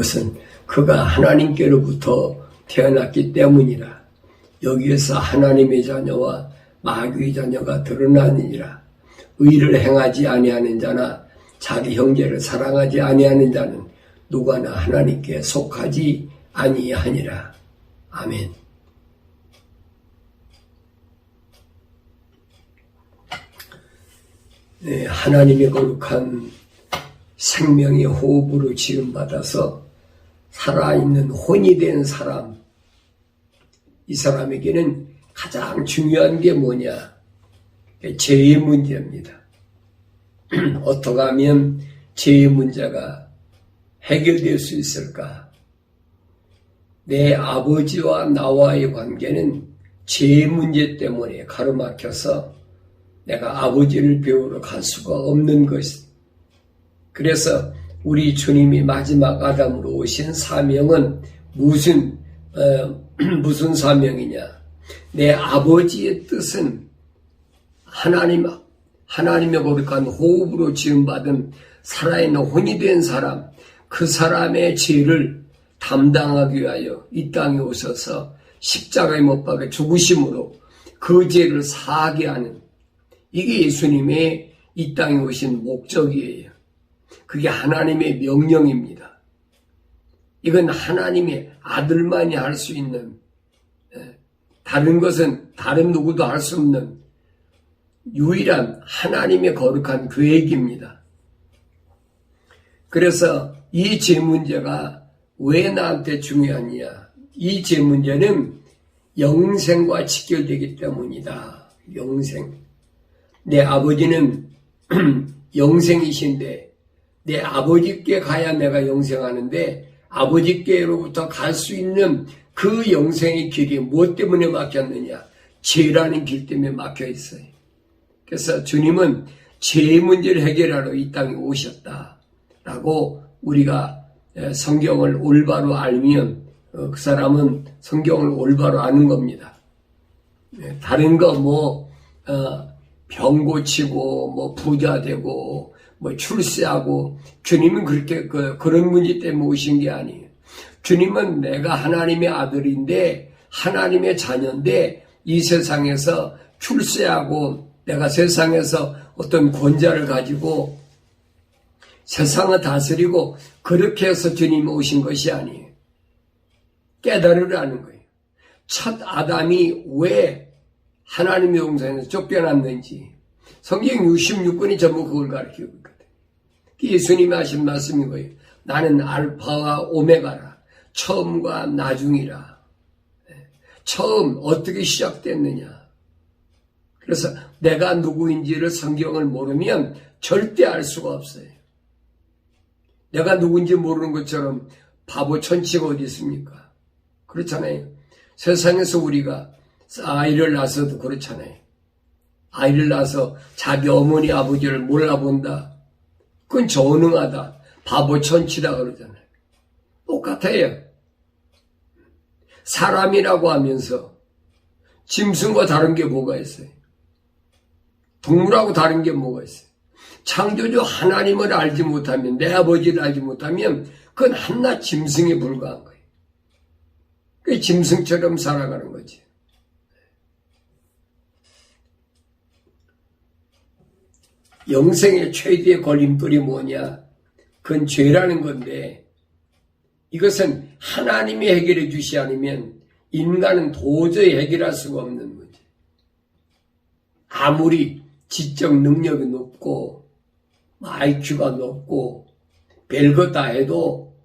그것은 그가 하나님께로부터 태어났기 때문이라. 여기에서 하나님의 자녀와 마귀의 자녀가 드러나느니라. 의를 행하지 아니하는 자나 자기 형제를 사랑하지 아니하는 자는 누구나 하나님께 속하지 아니하니라. 아멘. 네, 하나님의 거룩한 생명의 호흡으로 지음받아서 살아있는 혼이 된 사람, 이 사람에게는 가장 중요한 게 뭐냐? 죄의 문제입니다. 어떻게 하면 죄의 문제가 해결될 수 있을까? 내 아버지와 나와의 관계는 죄의 문제 때문에 가로막혀서 내가 아버지를 배우러 갈 수가 없는 것이. 그래서 우리 주님이 마지막 아담으로 오신 사명은 무슨 사명이냐? 내 아버지의 뜻은 하나님의 거룩한 호흡으로 지음받은 살아있는 혼이 된 사람, 그 사람의 죄를 담당하기 위하여 이 땅에 오셔서 십자가에 못 박혀 죽으심으로 그 죄를 사하게 하는, 이게 예수님의 이 땅에 오신 목적이에요. 그게 하나님의 명령입니다. 이건 하나님의 아들만이 할 수 있는, 다른 것은 다른 누구도 할 수 없는 유일한 하나님의 거룩한 계획입니다. 그래서 이 죄 문제가 왜 나한테 중요하냐? 이 죄 문제는 영생과 직결되기 때문이다. 영생. 내 아버지는 영생이신데 내 아버지께 가야 내가 영생하는데 아버지께로부터 갈 수 있는 그 영생의 길이 무엇 때문에 막혔느냐? 죄라는 길 때문에 막혀 있어요. 그래서 주님은 죄의 문제를 해결하러 이 땅에 오셨다라고 우리가 성경을 올바로 알면 그 사람은 성경을 올바로 아는 겁니다. 다른 거 병 고치고 부자 되고 출세하고, 주님은 그렇게 그런 문제 때문에 오신 게 아니에요. 주님은 내가 하나님의 아들인데 하나님의 자녀인데 이 세상에서 출세하고 내가 세상에서 어떤 권자를 가지고 세상을 다스리고 그렇게 해서 주님이 오신 것이 아니에요. 깨달으라는 거예요. 첫 아담이 왜 하나님의 영생에서 쫓겨났는지 성경 66권이 전부 그걸 가르치고 있거든요. 예수님이 하신 말씀인 거예요. 나는 알파와 오메가라. 처음과 나중이라. 처음 어떻게 시작됐느냐. 그래서 내가 누구인지를 성경을 모르면 절대 알 수가 없어요. 내가 누구인지 모르는 것처럼 바보 천치가 어디 있습니까? 그렇잖아요. 세상에서 우리가 아이를 낳아서도 그렇잖아요. 아이를 낳아서 자기 어머니 아버지를 몰라본다. 그건 저능하다. 바보 천치다 그러잖아요. 똑같아요. 사람이라고 하면서 짐승과 다른 게 뭐가 있어요? 동물하고 다른 게 뭐가 있어요? 창조주 하나님을 알지 못하면, 내 아버지를 알지 못하면 그건 한낱 짐승에 불과한 거예요. 그 짐승처럼 살아가는 거지. 영생의 최대의 걸림돌이 뭐냐? 그건 죄라는 건데, 이것은 하나님이 해결해 주시 않으면 인간은 도저히 해결할 수가 없는 문제. 아무리 지적 능력이 높고 IQ가 높고 별거 다 해도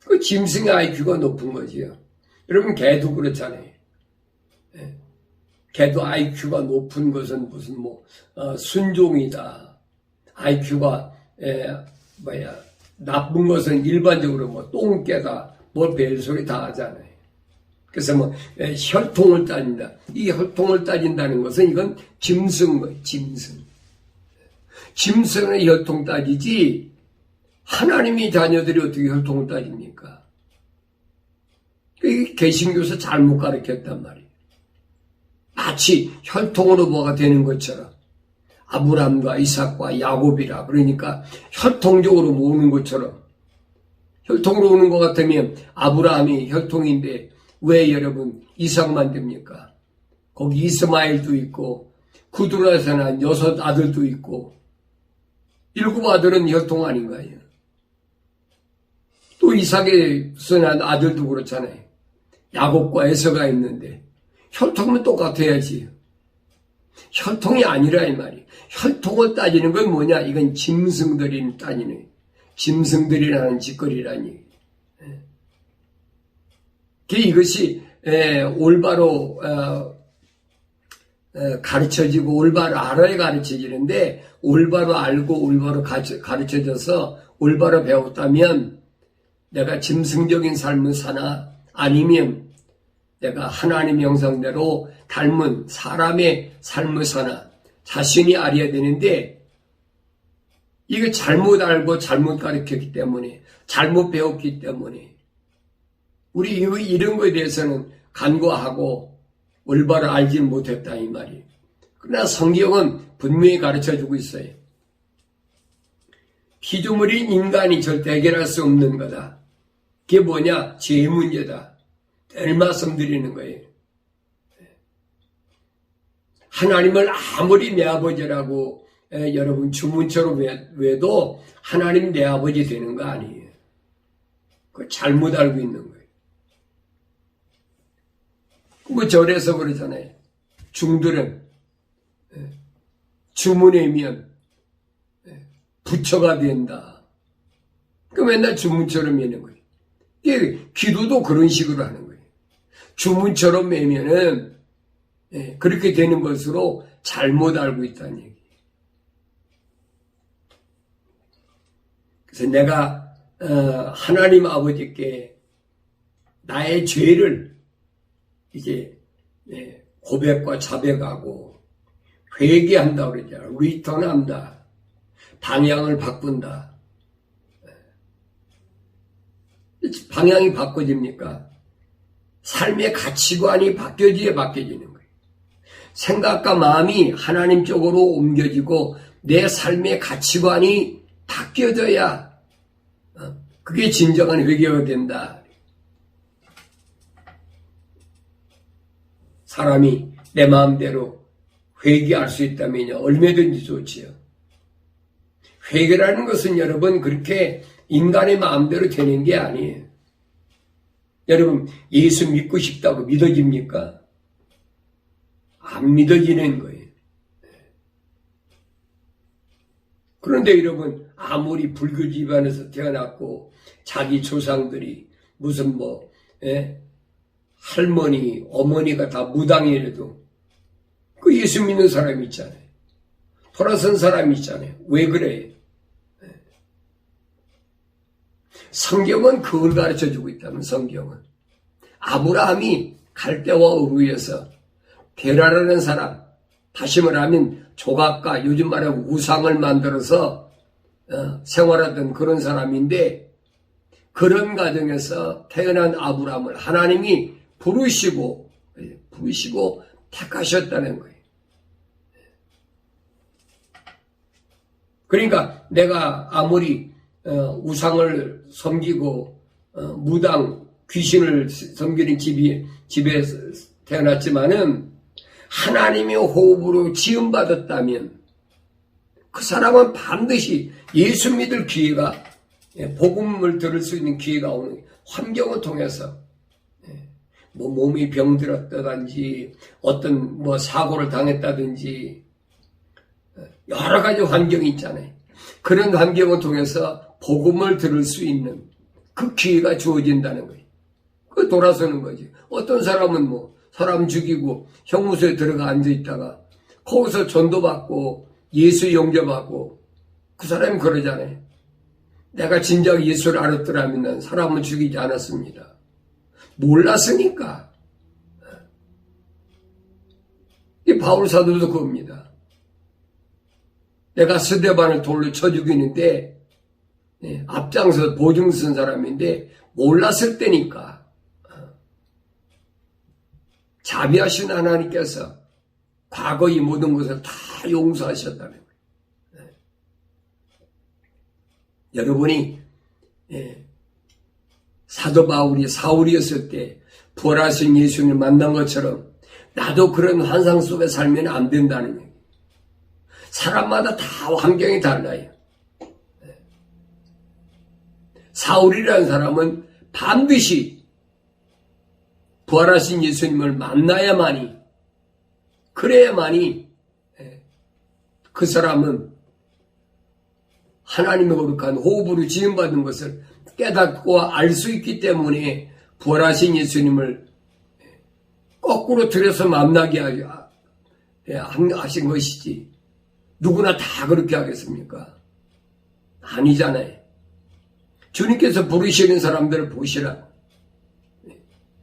그 짐승의 IQ가 높은 거지요. 여러분 개도 그렇잖아요. 개도 IQ가 높은 것은 무슨 순종이다. IQ가 나쁜 것은 일반적으로 똥개다. 별소리 다 하잖아요. 그래서 혈통을 따진다. 이 혈통을 따진다는 것은 이건 짐승, 짐승. 짐승의 혈통 따지지 하나님의 자녀들이 어떻게 혈통을 따집니까? 개신교에서 잘못 가르쳤단 말이에요. 마치 혈통으로 뭐가 되는 것처럼 아브람과 이삭과 야곱이라 그러니까 혈통적으로 모으는 것처럼 혈통으로 오는 것 같으면 아브라함이 혈통인데 왜 여러분 이삭 만듭니까? 거기 이스마엘도 있고 구두라에서 난 6 아들도 있고 7 아들은 혈통 아닌가요? 또 이삭에서 난 아들도 그렇잖아요. 야곱과 에서가 있는데 혈통은 똑같아야지. 혈통이 아니라 이 말이에요. 혈통을 따지는 건 뭐냐? 이건 짐승들이 따지는 짐승들이라는 짓거리라니. 이것이 올바로 가르쳐지고 올바로 알아야 가르쳐지는데 올바로 알고 올바로 가르쳐져서 올바로 배웠다면 내가 짐승적인 삶을 사나 아니면 내가 하나님의 형상대로 닮은 사람의 삶을 사나 자신이 알아야 되는데 이거 잘못 알고 잘못 가르쳤기 때문에 잘못 배웠기 때문에 우리 이런 거에 대해서는 간과하고 올바로 알지 못했다 이 말이에요. 그러나 성경은 분명히 가르쳐주고 있어요. 피조물인 인간이 절대 해결할 수 없는 거다. 그게 뭐냐? 죄의 문제다. 늘 말씀드리는 거예요. 하나님을 아무리 내 아버지라고 여러분 주문처럼 외도 하나님 내 아버지 되는 거 아니에요. 그거 잘못 알고 있는 거예요. 뭐 절에서 그러잖아요. 중들은 주문이면 부처가 된다. 그 맨날 주문처럼 매는 거예요. 기도도 그런 식으로 하는 거예요. 주문처럼 매면은 그렇게 되는 것으로 잘못 알고 있다는 얘기예요. 그래서 내가 하나님 아버지께 나의 죄를 이제 고백과 자백하고 회개한다 그러잖아요. 리턴한다. 방향을 바꾼다. 방향이 바꿔집니까? 삶의 가치관이 바뀌어지는 거예요. 생각과 마음이 하나님 쪽으로 옮겨지고 내 삶의 가치관이 바뀌어져야 그게 진정한 회개가 된다. 사람이 내 마음대로 회개할 수 있다면 얼마든지 좋지요. 회개라는 것은 여러분 그렇게 인간의 마음대로 되는 게 아니에요. 여러분 예수 믿고 싶다고 믿어집니까? 안 믿어지는 거예요. 그런데 여러분 아무리 불교 집안에서 태어났고 자기 조상들이 무슨 할머니, 어머니가 다 무당이라도 그 예수 믿는 사람이 있잖아요. 돌아선 사람이 있잖아요. 왜 그래요? 성경은 그걸 가르쳐주고 있다면 성경은 아브라함이 갈대와 우르에서 게라라는 사람, 다시 말하면 조각가, 요즘 말하면 우상을 만들어서 생활하던 그런 사람인데 그런 가정에서 태어난 아브라함을 하나님이 부르시고 택하셨다는 거예요. 그러니까 내가 아무리 우상을 섬기고 무당 귀신을 섬기는 집에 태어났지만은 하나님의 호흡으로 지음받았다면 그 사람은 반드시 예수 믿을 기회가 복음을 들을 수 있는 기회가 오는 환경을 통해서 몸이 병들었다든지 어떤 사고를 당했다든지 여러 가지 환경이 있잖아요. 그런 환경을 통해서 복음을 들을 수 있는 그 기회가 주어진다는 거예요. 그 돌아서는 거지. 어떤 사람은 사람 죽이고 형무소에 들어가 앉아있다가 거기서 전도받고 예수 영접하고 그 사람이 그러잖아요. 내가 진작 예수를 알았더라면 난 사람을 죽이지 않았습니다. 몰랐으니까. 이 바울 사도도 그겁니다. 내가 스데반을 돌로 쳐 죽이는데 앞장서 보증 쓴 사람인데 몰랐을 때니까 자비하신 하나님께서 과거의 모든 것을 다 용서하셨다는 거예요. 여러분이 사도 바울이 사울이었을 때 부활하신 예수님을 만난 것처럼 나도 그런 환상 속에 살면 안 된다는 얘기예요. 사람마다 다 환경이 달라요. 사울이라는 사람은 반드시 부활하신 예수님을 만나야만이, 그래야만이 그 사람은 하나님의 거룩한 호흡으로 지음받은 것을 깨닫고 알 수 있기 때문에 부활하신 예수님을 거꾸로 들여서 만나게 하신 것이지, 누구나 다 그렇게 하겠습니까? 아니잖아요. 주님께서 부르시는 사람들을 보시라.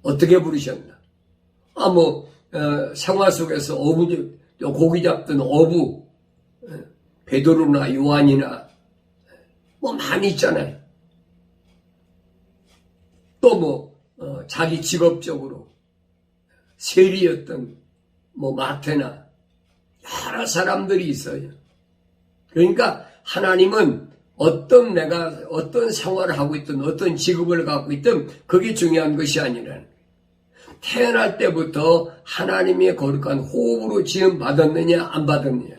어떻게 부르셨나? 생활 속에서 고기 잡던 어부, 베드로나 요한이나 많이 있잖아요. 또 자기 직업적으로 세리였던 마태나 여러 사람들이 있어요. 그러니까 하나님은 내가 어떤 생활을 하고 있든 어떤 직업을 갖고 있든 그게 중요한 것이 아니라 태어날 때부터 하나님의 거룩한 호흡으로 지음 받았느냐 안 받았느냐,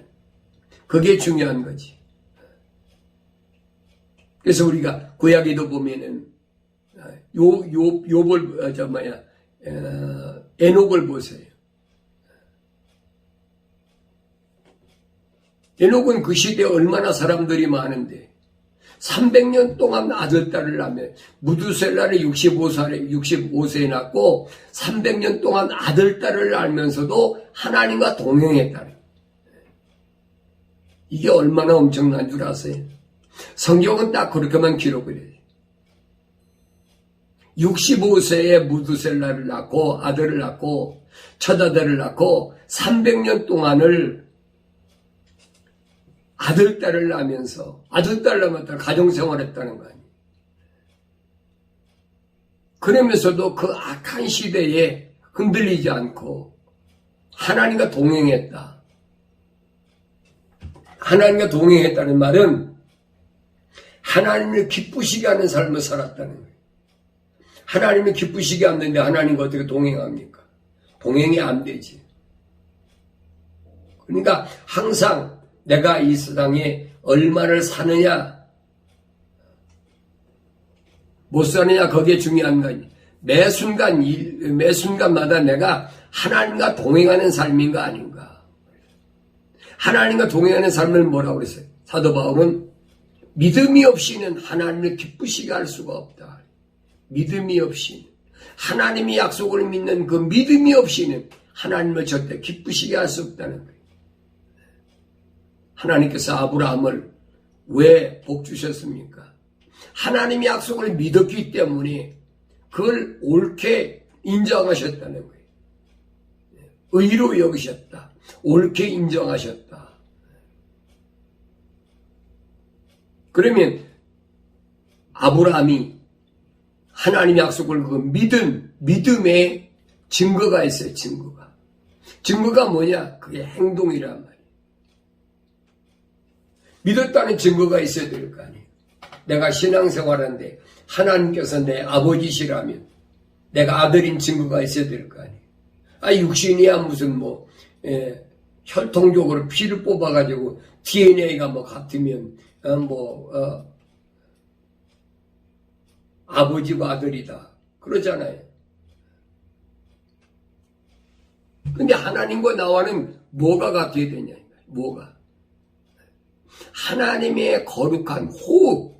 그게 중요한 거지. 그래서 우리가 구약에도 보면은 에녹을 보세요. 에녹은 그 시대에 얼마나 사람들이 많은데 300년 동안 아들, 딸을 낳으며 무두셀라를 65세에 낳고 300년 동안 아들, 딸을 낳으면서도 하나님과 동행했다는 거예요. 이게 얼마나 엄청난 줄 아세요? 성경은 딱 그렇게만 기록을 해요. 65세에 무두셀라를 낳고 아들을 낳고 첫아들을 낳고 300년 동안을 아들, 딸을 낳으면서 아들, 딸 낳았다 가정생활했다는 거 아니에요. 그러면서도 그 악한 시대에 흔들리지 않고 하나님과 동행했다. 하나님과 동행했다는 말은 하나님을 기쁘시게 하는 삶을 살았다는 거예요. 하나님을 기쁘시게 하는데 하나님과 어떻게 동행합니까? 동행이 안 되지. 그러니까 항상 내가 이 세상에 얼마를 사느냐, 못 사느냐, 그게 중요한 거 아니에요. 매 순간마다 내가 하나님과 동행하는 삶인가 아닌가. 하나님과 동행하는 삶을 뭐라고 그랬어요? 사도 바울은 믿음이 없이는 하나님을 기쁘시게 할 수가 없다. 믿음이 없이는, 하나님이 약속을 믿는 그 믿음이 없이는 하나님을 절대 기쁘시게 할 수 없다는 거예요. 하나님께서 아브라함을 왜 복 주셨습니까? 하나님이 약속을 믿었기 때문에 그걸 옳게 인정하셨다는 거예요. 의로 여기셨다. 옳게 인정하셨다. 그러면 아브라함이 하나님의 약속을 믿음의 증거가 있어요. 증거가 뭐냐? 그게 행동이란 말이에요. 믿었다는 증거가 있어야 될 거 아니에요. 내가 신앙생활하는데 하나님께서 내 아버지시라면 내가 아들인 증거가 있어야 될 거 아니에요. 육신이야 무슨 혈통적으로 피를 뽑아가지고 DNA가 같으면 아버지와 아들이다 그러잖아요. 근데 하나님과 나와는 뭐가 같아야 되냐? 뭐가? 하나님의 거룩한 호흡,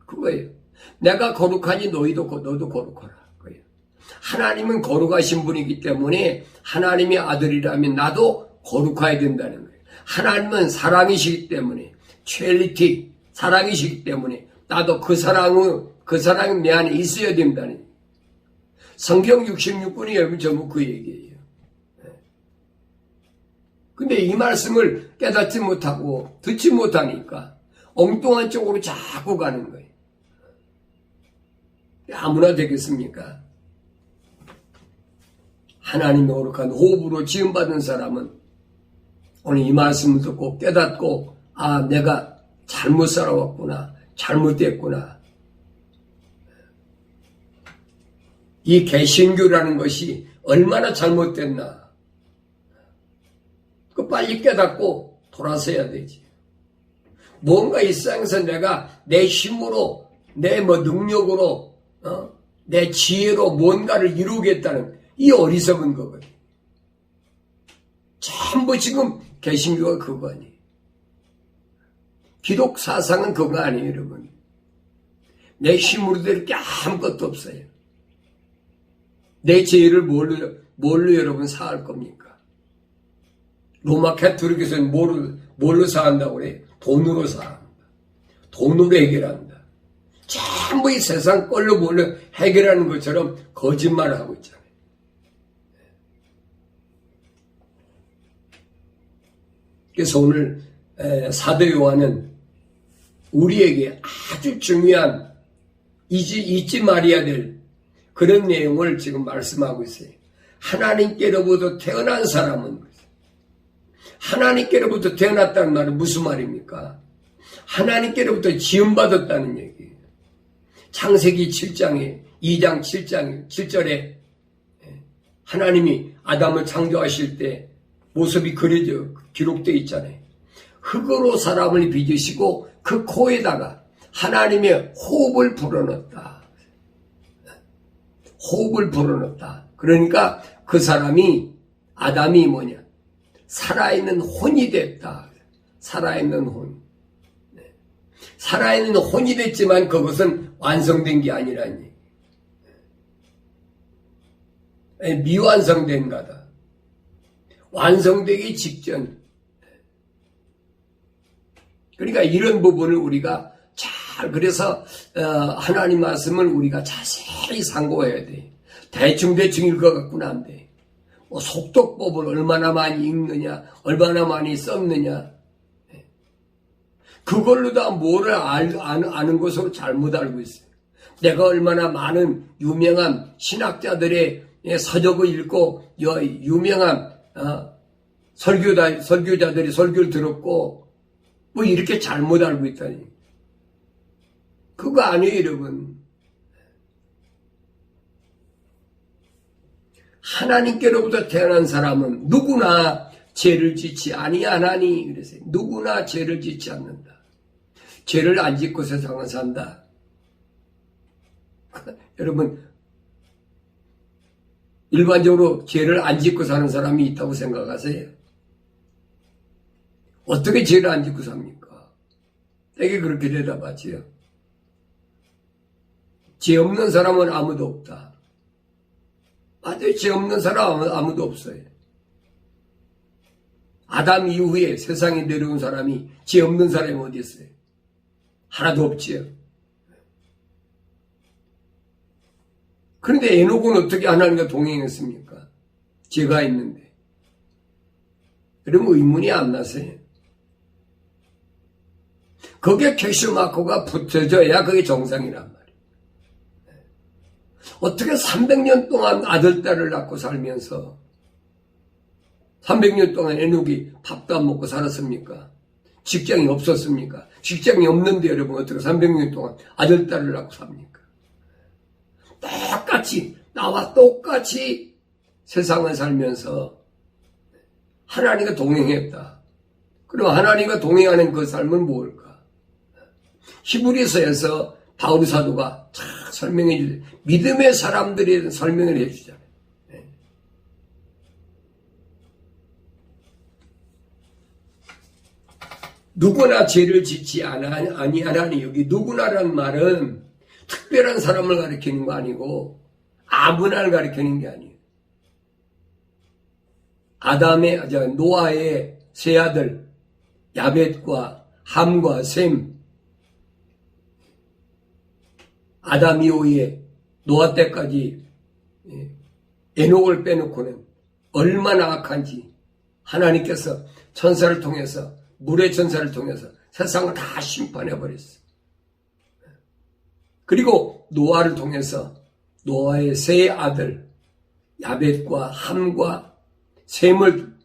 그거예요. 내가 거룩하니 너도 거룩하라. 그거예요. 하나님은 거룩하신 분이기 때문에 하나님의 아들이라면 나도 거룩해야 된다는 거예요. 하나님은 사랑이시기 때문에, 첼리티, 사랑이시기 때문에 나도 그 사랑이 내 안에 있어야 된다는 거예요. 성경 66권이 여러분 전부 그 얘기예요. 근데 이 말씀을 깨닫지 못하고 듣지 못하니까 엉뚱한 쪽으로 자꾸 가는 거예요. 아무나 되겠습니까? 하나님의 거룩한 호흡으로 지음받은 사람은 오늘 이 말씀을 듣고 깨닫고 내가 잘못 살아왔구나, 잘못됐구나. 이 개신교라는 것이 얼마나 잘못됐나. 그 빨리 깨닫고 돌아서야 되지. 뭔가 이 세상에서 내가 내 힘으로, 내 능력으로, 내 지혜로 뭔가를 이루겠다는 이 어리석은 거거든. 전부 지금 개신교가 그거 아니에요. 기독 사상은 그거 아니에요, 여러분. 내 힘으로 될 게 아무것도 없어요. 내 지혜를 뭘로 여러분 사할 겁니까? 로마 가톨릭에서는 뭘로 사한다고 그래요? 돈으로 사한다. 돈으로 해결한다. 전부 이 세상 걸로 뭘로 해결하는 것처럼 거짓말을 하고 있잖아요. 그래서 오늘 사도 요한은 우리에게 아주 중요한 잊지 말아야 될 그런 내용을 지금 말씀하고 있어요. 하나님께로부터 태어난 사람은, 하나님께로부터 태어났다는 말은 무슨 말입니까? 하나님께로부터 지음받았다는 얘기예요. 창세기 7장에 2장 7절에 하나님이 아담을 창조하실 때 모습이 기록되어 있잖아요. 흙으로 사람을 빚으시고 그 코에다가 하나님의 호흡을 불어넣었다. 호흡을 불어넣었다. 그러니까 그 사람이, 아담이 뭐냐? 살아있는 혼이 됐다. 살아있는 혼. 살아있는 혼이 됐지만 그것은 완성된 게 아니라니. 미완성된 거다. 완성되기 직전. 그러니까 이런 부분을 우리가 그래서 하나님 말씀을 우리가 자세히 상고해야 돼. 대충 읽어 갖고는 안 돼. 뭐 속독법을 얼마나 많이 읽느냐, 얼마나 많이 썼느냐. 그걸로 다 뭐를 아는 것으로 잘못 알고 있어요. 내가 얼마나 많은 유명한 신학자들의 서적을 읽고 유명한 설교자들이 설교를 들었고 뭐 이렇게 잘못 알고 있다니. 그거 아니에요, 여러분. 하나님께로부터 태어난 사람은 누구나 죄를 짓지 아니하나니 그랬어요. 누구나 죄를 짓지 않는다. 죄를 안 짓고 세상을 산다. 여러분, 일반적으로 죄를 안 짓고 사는 사람이 있다고 생각하세요? 어떻게 죄를 안 짓고 삽니까? 되게 그렇게 대답하지요. 죄 없는 사람은 아무도 없다. 맞아요. 죄 없는 사람은 아무도 없어요. 아담 이후에 세상에 내려온 사람이 죄 없는 사람이 어디 있어요? 하나도 없지요. 그런데 에녹은 어떻게 하나님과 동행했습니까? 죄가 있는데. 여러분 의문이 안 나세요? 거기에 캐슈마커가 붙여져야 그게 정상이란 말이에요. 어떻게 300년 동안 아들, 딸을 낳고 살면서 300년 동안 에녹이 밥도 안 먹고 살았습니까? 직장이 없었습니까? 직장이 없는데 여러분 어떻게 300년 동안 아들, 딸을 낳고 삽니까? 똑같이 나와 똑같이 세상을 살면서 하나님과 동행했다. 그럼 하나님과 동행하는 그 삶은 뭘까? 히브리서에서 바울 사도가 잘 설명해 주죠. 믿음의 사람들이 설명을 해 주잖아요. 누구나 죄를 짓지 아니하나니 여기 누구나라는 말은 특별한 사람을 가리키는 거 아니고 아무나를 가리키는 게 아니에요. 노아의 세 아들 야벳과 함과 셈, 아담 이후에 노아 때까지 에녹을 빼놓고는 얼마나 악한지 하나님께서 천사를 통해서 물의 천사를 통해서 세상을 다 심판해버렸어요. 그리고 노아를 통해서 노아의 세 아들 야벳과 함과 셈을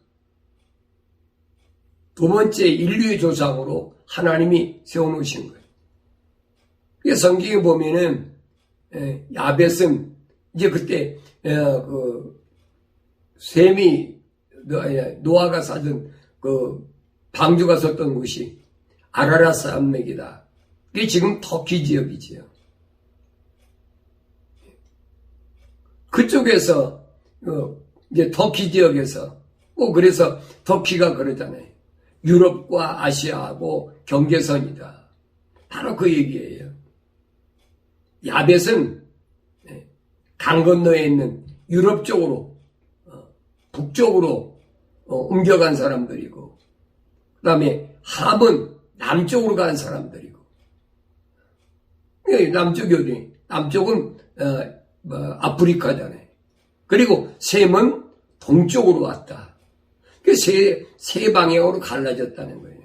두 번째 인류의 조상으로 하나님이 세워놓으신 거예요. 그래서 성경에 보면은 야벳은 이제 그때 셈이 노아가 살던 그 방주가 섰던 곳이 아라랏 산맥이다. 그게 지금 터키 지역이지요. 그쪽에서 이제 터키 지역에서 그래서 터키가 그러잖아요. 유럽과 아시아하고 경계선이다. 바로 그 얘기예요. 야벳은 강 건너에 있는 유럽 쪽으로 북쪽으로 옮겨간 사람들이고, 그 다음에 함은 남쪽으로 간 사람들이고, 남쪽이 어디? 남쪽은 아프리카잖아요. 그리고 셈은 동쪽으로 왔다. 그 세 방향으로 갈라졌다는 거예요.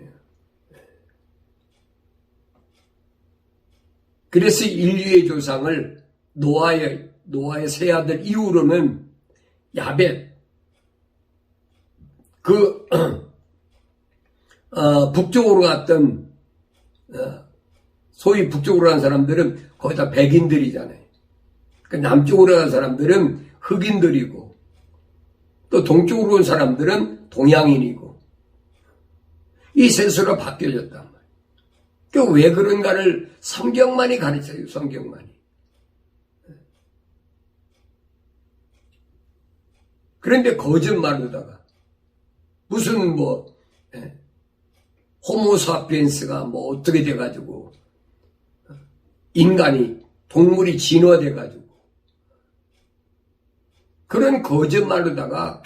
그래서 인류의 조상을 노아의 세 아들 이후로는 야벳, 북쪽으로 갔던, 소위 북쪽으로 간 사람들은 거의 다 백인들이잖아요. 그 남쪽으로 간 사람들은 흑인들이고, 또 동쪽으로 온 사람들은 동양인이고, 이 셋으로 바뀌어졌단 말이에요. 왜 그런가를 성경만이 가르쳐요, 성경만이. 그런데 거짓말로다가 무슨 호모사피엔스가 어떻게 돼가지고 동물이 진화돼가지고 그런 거짓말로다가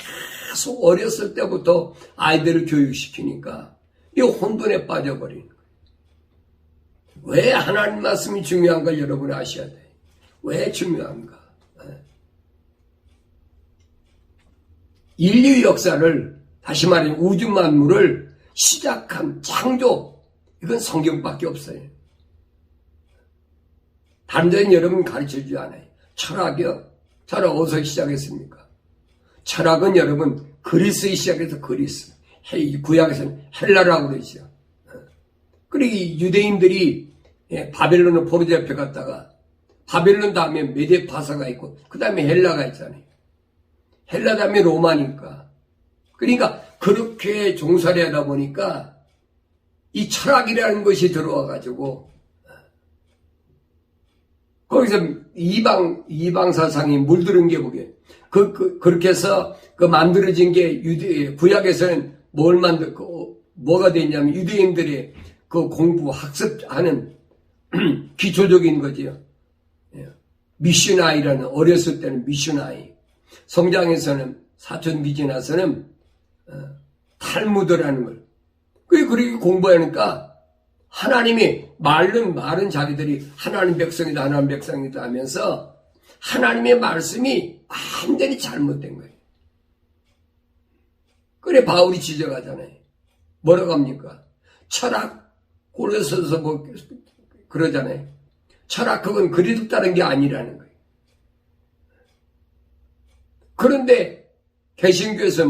계속 어렸을 때부터 아이들을 교육시키니까 이 혼돈에 빠져버리는 거예요. 왜 하나님 말씀이 중요한가 여러분이 아셔야 돼요. 왜 중요한가? 인류 역사를, 다시 말해 우주 만물을 시작한 창조, 이건 성경밖에 없어요. 다른 데는 여러분 가르쳐주지 않아요. 철학이요? 철학 어디서 시작했습니까? 철학은 여러분 그리스에 시작해서 그리스, 구약에서는 헬라라고 그러죠. 그리고 유대인들이 바벨론을 포로잡혀 갔다가 바벨론 다음에 메데파사가 있고 그 다음에 헬라가 있잖아요. 헬라 다음에 로마니까. 그러니까 그렇게 종살이 하다 보니까 이 철학이라는 것이 들어와가지고 거기서 이방 사상이 물들은 게 뭐게? 그렇게 해서 만들어진 게 구약에서는 뭐가 됐냐면 유대인들의 공부, 학습하는 기초적인 거지요. 미슈나이라는, 어렸을 때는 미슈나이. 성장에서는, 사춘기 지나서는, 탈무드라는 걸. 그렇게 공부하니까, 하나님이 말은 자기들이 하나님 백성이다 하면서, 하나님의 말씀이 완전히 잘못된 거예요. 그래, 바울이 지적하잖아요. 뭐라고 합니까? 철학, 골로새서 그러잖아요. 철학, 그건 그리스도라는 게 아니라는 거예요. 그런데 개신교에서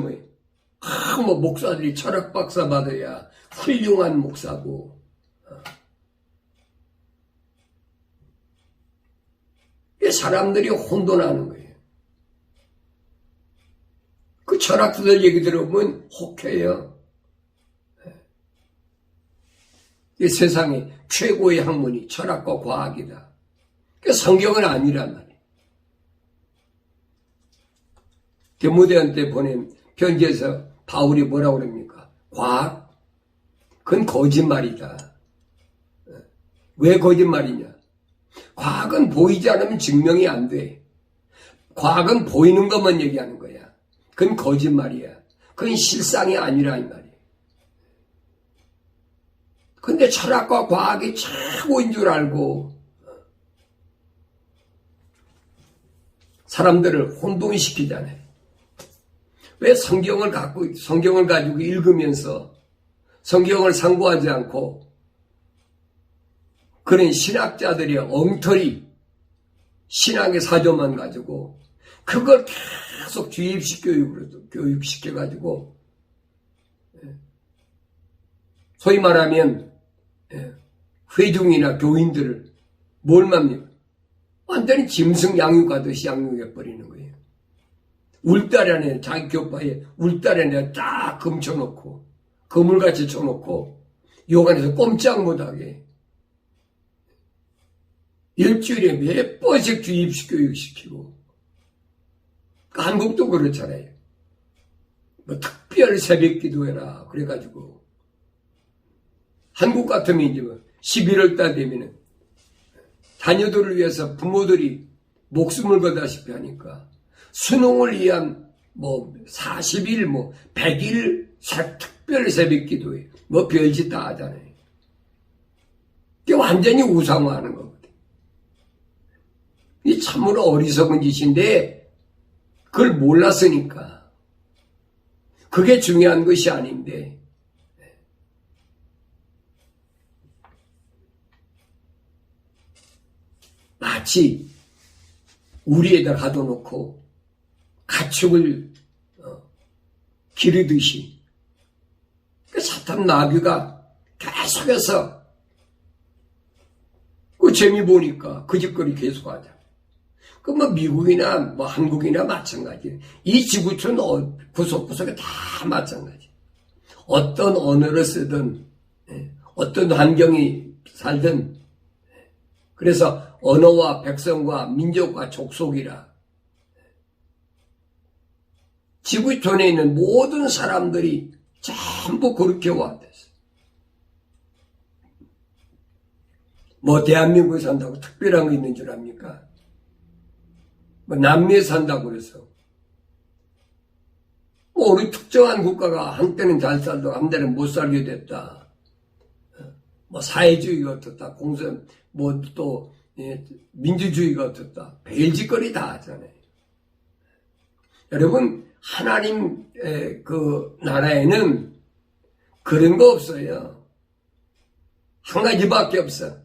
목사들이 철학 박사 받아야 훌륭한 목사고, 사람들이 혼돈하는 거예요. 그 철학자들 얘기 들어보면 혹해요. 이 세상의 최고의 학문이 철학과 과학이다. 성경은 아니란 말이에요. 디모데한테 보낸 편지에서 바울이 뭐라고 그럽니까? 과학? 그건 거짓말이다. 왜 거짓말이냐? 과학은 보이지 않으면 증명이 안 돼. 과학은 보이는 것만 얘기하는 거야. 그건 거짓말이야. 그건 실상이 아니라 이 말이야. 근데 철학과 과학이 최고인 줄 알고 사람들을 혼돈시키잖아요. 왜 성경을 가지고 읽으면서 성경을 상고하지 않고 그런 신학자들의 엉터리 신앙의 사조만 가지고 그걸 계속 주입식 교육시켜가지고 소위 말하면 회중이나 교인들을 뭘 맙니까? 완전히 짐승 양육하듯이 양육해버리는 거예요. 울다리 안에, 자기 격파에 울다리 안에 딱 금쳐놓고, 그물같이 쳐놓고, 욕 안에서 꼼짝 못하게. 일주일에 몇 번씩 주입식 교육시키고. 한국도 그렇잖아요. 뭐 특별 새벽 기도해라. 그래가지고. 한국 같으면 이제 11월 달 되면은 자녀들을 위해서 부모들이 목숨을 걸다시피 하니까 수능을 위한 40일, 100일 특별 새벽 기도에 별짓 다 하잖아요. 이게 완전히 우상화하는 거거든요. 이 참으로 어리석은 짓인데 그걸 몰랐으니까 그게 중요한 것이 아닌데 마치 우리에다 가둬놓고 가축을 기르듯이 그 사탄 나귀가 계속해서 그 재미 보니까 그 짓거리 계속하자. 그 미국이나 한국이나 마찬가지. 이 지구촌 구석구석에 다 마찬가지. 어떤 언어를 쓰든 어떤 환경이 살든 그래서 언어와 백성과 민족과 족속이라 지구촌에 있는 모든 사람들이 전부 그렇게 왔댔어. 대한민국에 산다고 특별한 거 있는 줄 압니까? 남미에 산다고 그래서 우리 특정한 국가가 한때는 잘 살다가 한때는 못 살게 됐다. 사회주의가 어떻다. 공산 또 민주주의가 어떻다. 별짓거리 다 하잖아요. 여러분 하나님 그 나라에는 그런 거 없어요. 한 가지밖에 없어.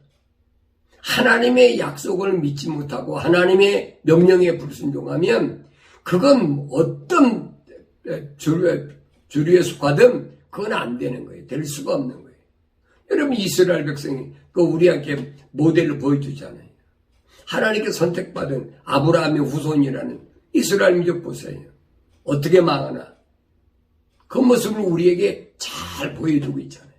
하나님의 약속을 믿지 못하고 하나님의 명령에 불순종하면 그건 어떤 주류에 속하든 그건 안 되는 거예요. 될 수가 없는 거예요. 여러분 이스라엘 백성이 우리한테 모델을 보여주잖아요. 하나님께 선택받은 아브라함의 후손이라는 이스라엘 민족 보세요. 어떻게 망하나. 그 모습을 우리에게 잘 보여주고 있잖아요.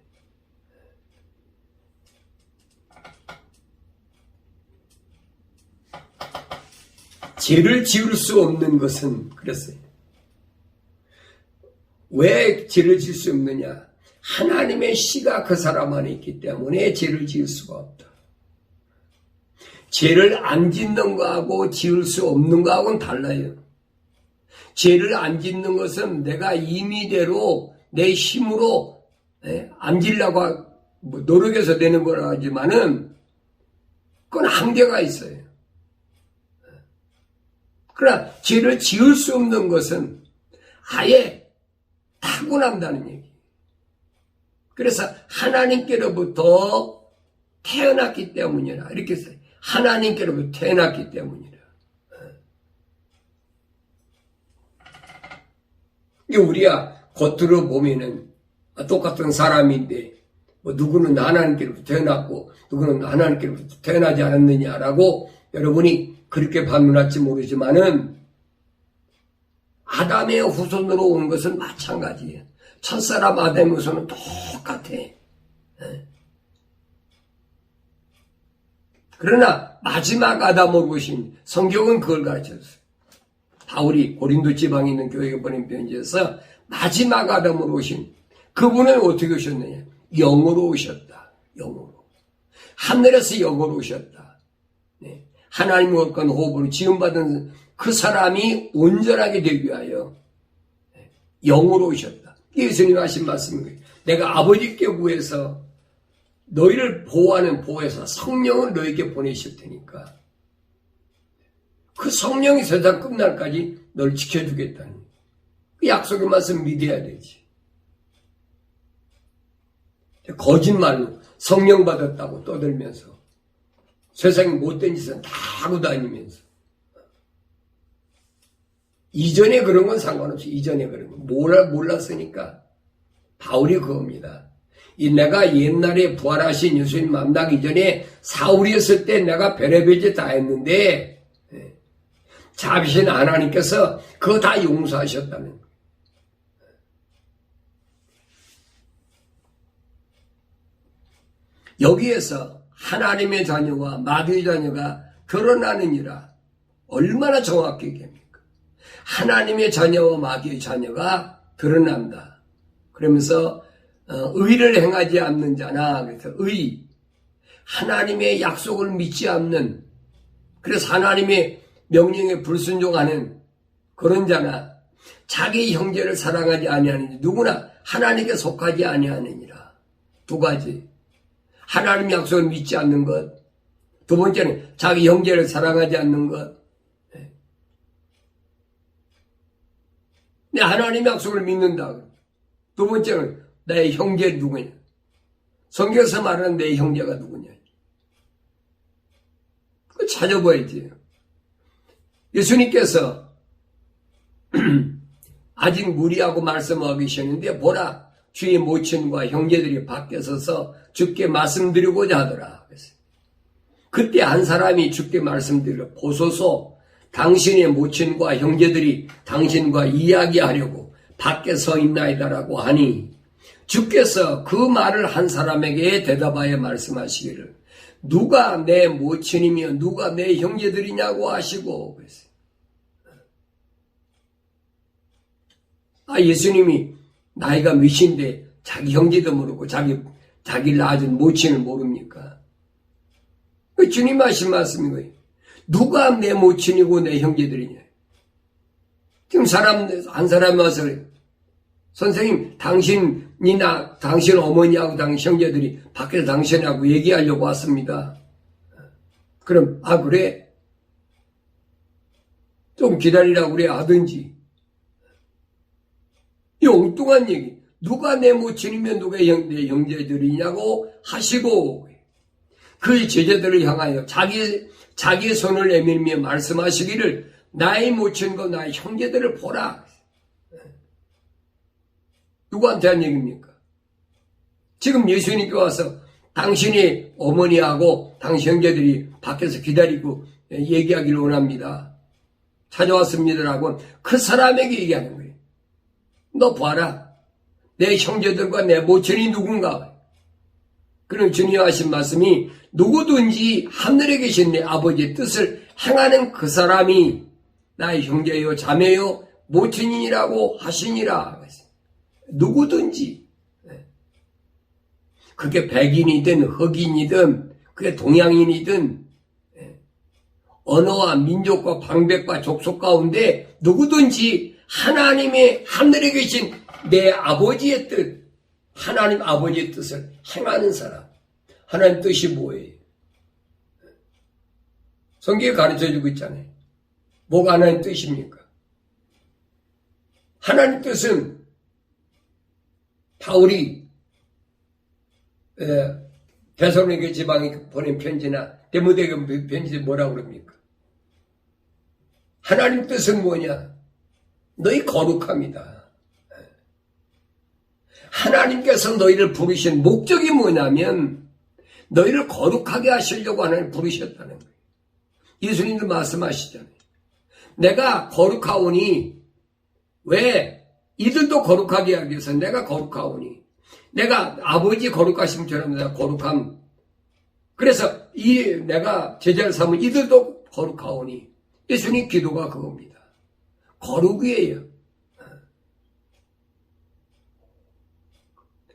죄를 지을 수 없는 것은 그랬어요. 왜 죄를 지을 수 없느냐? 하나님의 씨가 그 사람 안에 있기 때문에 죄를 지을 수가 없다. 죄를 안 짓는 거하고 지을 수 없는 거하고는 달라요. 죄를 안 짓는 것은 내가 임의대로 내 힘으로 안 지려고 노력해서 되는 거라 하지만은 그건 한계가 있어요. 그러나 죄를 지을 수 없는 것은 아예 타고난다는 얘기. 그래서 하나님께로부터 태어났기 때문이라 이렇게 써요. 하나님께로부터 태어났기 때문이라. 이게 우리가 겉으로 보면은 똑같은 사람인데 누구는 하나님께로부터 태어났고 누구는 하나님께로부터 태어나지 않았느냐라고 여러분이 그렇게 반문할지 모르지만은 아담의 후손으로 온 것은 마찬가지예요. 첫사람 아담의 후손은 똑같아. 그러나 마지막 아담으로 오신 성경은 그걸 가르쳤어요. 바울이 고린도 지방에 있는 교회에 보낸 편지에서 마지막 아담으로 오신 그분은 어떻게 오셨느냐? 영으로 오셨다. 영으로. 하늘에서 영으로 오셨다. 하나님과 한 호흡으로 지음받은 그 사람이 온전하게 되기 위하여 영으로 오셨다. 예수님이 하신 말씀인 거예요. 내가 아버지께 구해서 너희를 보호하는 보호해서 성령을 너희에게 보내실 테니까 그 성령이 세상 끝날까지 너를 지켜주겠다는 그 약속의 말씀 믿어야 되지. 거짓말로 성령 받았다고 떠들면서 세상에 못된 짓은 다 하고 다니면서 이전에 그런 건 상관없이 이전에 그런 건 몰랐으니까 바울이 그겁니다. 내가 옛날에 부활하신 예수님 만나기 전에 사울이었을 때 내가 별의별 짓 다 했는데 자비신 하나님께서 그거 다 용서하셨다는 거예요. 여기에서 하나님의 자녀와 마귀의 자녀가 드러나느니라. 얼마나 정확히 얘기합니까? 하나님의 자녀와 마귀의 자녀가 드러난다. 그러면서 의를 행하지 않는 자나, 그래서 하나님의 약속을 믿지 않는, 그래서 하나님의 명령에 불순종하는 그런 자나, 자기 형제를 사랑하지 아니하느니 누구나 하나님께 속하지 아니하느니라. 두 가지. 하나님 약속을 믿지 않는 것. 두 번째는 자기 형제를 사랑하지 않는 것. 내 하나님 약속을 믿는다. 두 번째는 나의 형제 누구냐. 성경에서 말하는 내 형제가 누구냐. 그거 찾아봐야지. 예수님께서 아직 무리하고 말씀하고 계셨는데 보라 주의 모친과 형제들이 밖에 서서 주께 말씀드리고자 하더라. 그때 한 사람이 주께 말씀드려 보소서 당신의 모친과 형제들이 당신과 이야기하려고 밖에 서 있나이다라고 하니 주께서 그 말을 한 사람에게 대답하여 말씀하시기를 누가 내 모친이며 누가 내 형제들이냐고 하시고 그랬어요. 예수님이 나이가 몇인데 자기 형제도 모르고 자기를 낳아준 모친을 모릅니까? 주님 하신 말씀인 거예요. 누가 내 모친이고 내 형제들이냐. 지금 한 사람이 와서 그래요. 선생님 당신이나 당신 어머니하고 당신 형제들이 밖에서 당신하고 얘기하려고 왔습니다. 그럼 그래? 좀 기다리라고 그래 하든지. 이 엉뚱한 얘기. 누가 내 모친이면 누가 내 형제들이냐고 하시고 그 제자들을 향하여 자기의 손을 내밀며 말씀하시기를 나의 모친과 나의 형제들을 보라. 누구한테 한 얘기입니까? 지금 예수님께 와서 당신의 어머니하고 당신 형제들이 밖에서 기다리고 얘기하기를 원합니다. 찾아왔습니다라고 그 사람에게 얘기하는 거예요. 너 봐라. 내 형제들과 내 모친이 누군가. 그럼 주님 하신 말씀이 누구든지 하늘에 계신 내 아버지의 뜻을 행하는 그 사람이 나의 형제요 자매요 모친이라고 하시니라. 누구든지. 그게 백인이든 흑인이든 그게 동양인이든 언어와 민족과 방백과 족속 가운데 누구든지 하나님의 하늘에 계신 내 아버지의 뜻, 하나님 아버지의 뜻을 행하는 사람. 하나님 뜻이 뭐예요? 성경에 가르쳐주고 있잖아요. 뭐가 하나님 뜻입니까? 하나님 뜻은 바울이 데살로니가 지방에 보낸 편지나 디모데에게 편지 뭐라고 그럽니까? 하나님 뜻은 뭐냐? 너희 거룩함이다. 하나님께서 너희를 부르신 목적이 뭐냐면 너희를 거룩하게 하시려고 하나님 부르셨다는 거예요. 예수님도 말씀하시잖아요. 내가 거룩하오니 왜? 이들도 거룩하게 하기 위해서 내가 거룩하오니 내가 아버지 거룩하심처럼 내가 거룩함. 그래서 내가 제자를 삼은 이들도 거룩하오니 예수님 기도가 그겁니다. 거룩이에요.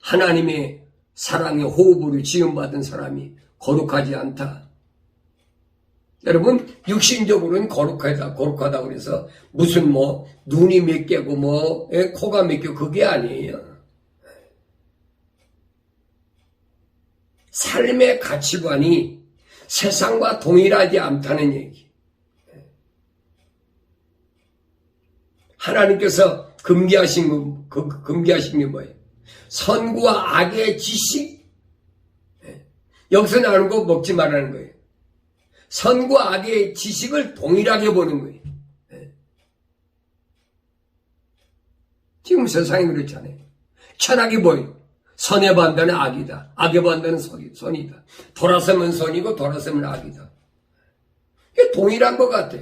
하나님의 사랑의 호흡으로 지음받은 사람이 거룩하지 않다. 여러분 육신적으로는 거룩하다 그래서 무슨 눈이 몇 개고 코가 몇 개고 그게 아니에요. 삶의 가치관이 세상과 동일하지 않다는 얘기. 하나님께서 금기하신 게 뭐예요? 선과 악의 지식. 여기서 나오는 거 먹지 말라는 거예요. 선과 악의 지식을 동일하게 보는 거예요. 지금 세상이 그렇잖아요. 철학이 뭐예요? 선의 반대는 악이다. 악의 반대는 선이다. 돌아서면 선이고 돌아서면 악이다. 이게 동일한 것 같아.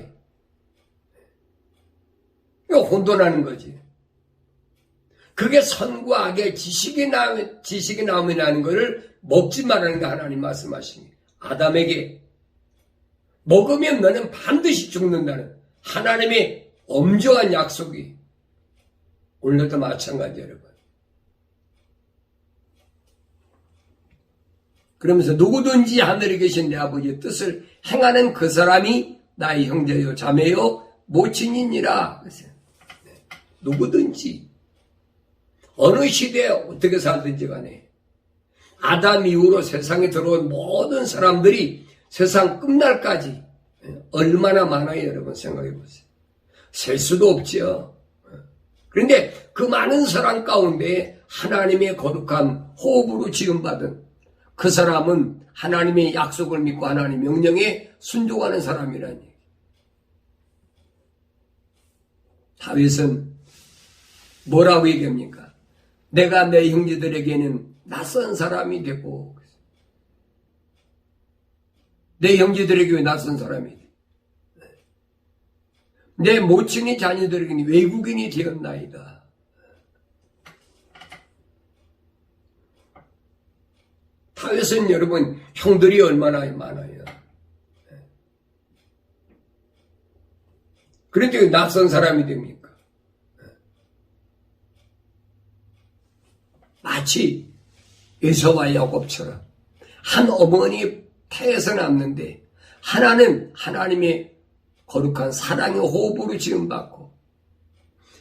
이거 혼돈하는 거지. 그게 선과 악의 지식이 나오면 하는 것을 먹지 말라는 거 하나님 말씀하십니다. 아담에게 먹으면 너는 반드시 죽는다는 하나님의 엄정한 약속이 오늘도 마찬가지 여러분. 그러면서 누구든지 하늘에 계신 내 아버지의 뜻을 행하는 그 사람이 나의 형제요 자매요 모친이니라. 누구든지 어느 시대에 어떻게 살든지 간에 아담 이후로 세상에 들어온 모든 사람들이 세상 끝날까지 얼마나 많아요 여러분 생각해 보세요. 셀 수도 없지요. 그런데 그 많은 사람 가운데 하나님의 거룩한 호흡으로 지음받은 그 사람은 하나님의 약속을 믿고 하나님의 명령에 순종하는 사람이라는 얘기. 다윗은 뭐라고 얘기합니까? 내가 내 형제들에게는 낯선 사람이 되고, 내 형제들에게 왜 낯선 사람이 돼? 내 모친이 자녀들에게는 외국인이 되었나이다. 다윗은 여러분 형들이 얼마나 많아요. 그런데 왜 낯선 사람이 됩니까? 마치 에서와 야곱처럼 한 어머니 태에서 났는데 하나는 하나님의 거룩한 사랑의 호흡으로 지음받고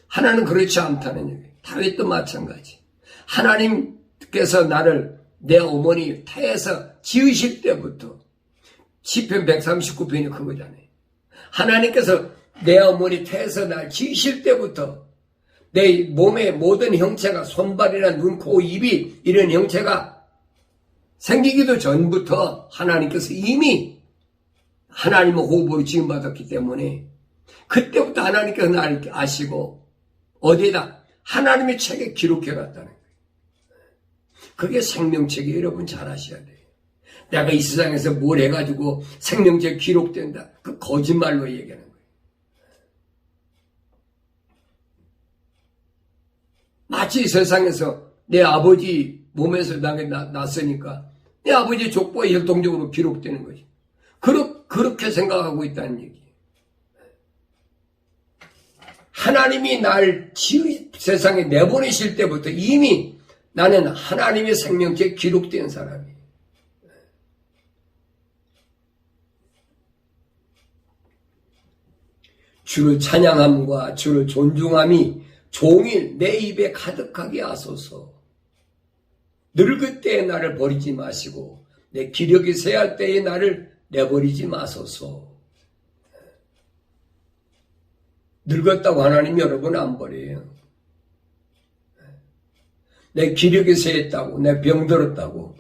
하나는 그렇지 않다는 얘기. 다윗도 마찬가지. 하나님께서 나를 내 어머니 태에서 지으실 때부터 시편 139편이 그거잖아요. 하나님께서 내 어머니 태에서 날 지으실 때부터 내 몸의 모든 형체가 손발이나 눈, 코, 입이 이런 형체가 생기기도 전부터 하나님께서 이미 하나님의 호흡으로 지음받았기 때문에 그때부터 하나님께서 나를 아시고 어디에다 하나님의 책에 기록해놨다는 거예요. 그게 생명책이 여러분 잘 아셔야 돼요. 내가 이 세상에서 뭘 해가지고 생명책 기록된다. 그 거짓말로 얘기하는 거예요. 마치 세상에서 내 아버지 몸에서 났으니까 내 아버지 족보에 혈통적으로 기록되는 거지. 그렇게 생각하고 있다는 얘기예요. 하나님이 날 세상에 내보내실 때부터 이미 나는 하나님의 생명체에 기록된 사람이에요. 주를 찬양함과 주를 존중함이 종일 내 입에 가득하게 하소서. 늙을 때에 나를 버리지 마시고 내 기력이 쇠할 때에 나를 내버리지 마소서. 늙었다고 하나님 여러분 안 버려요. 내 기력이 쇠했다고, 내 병들었다고,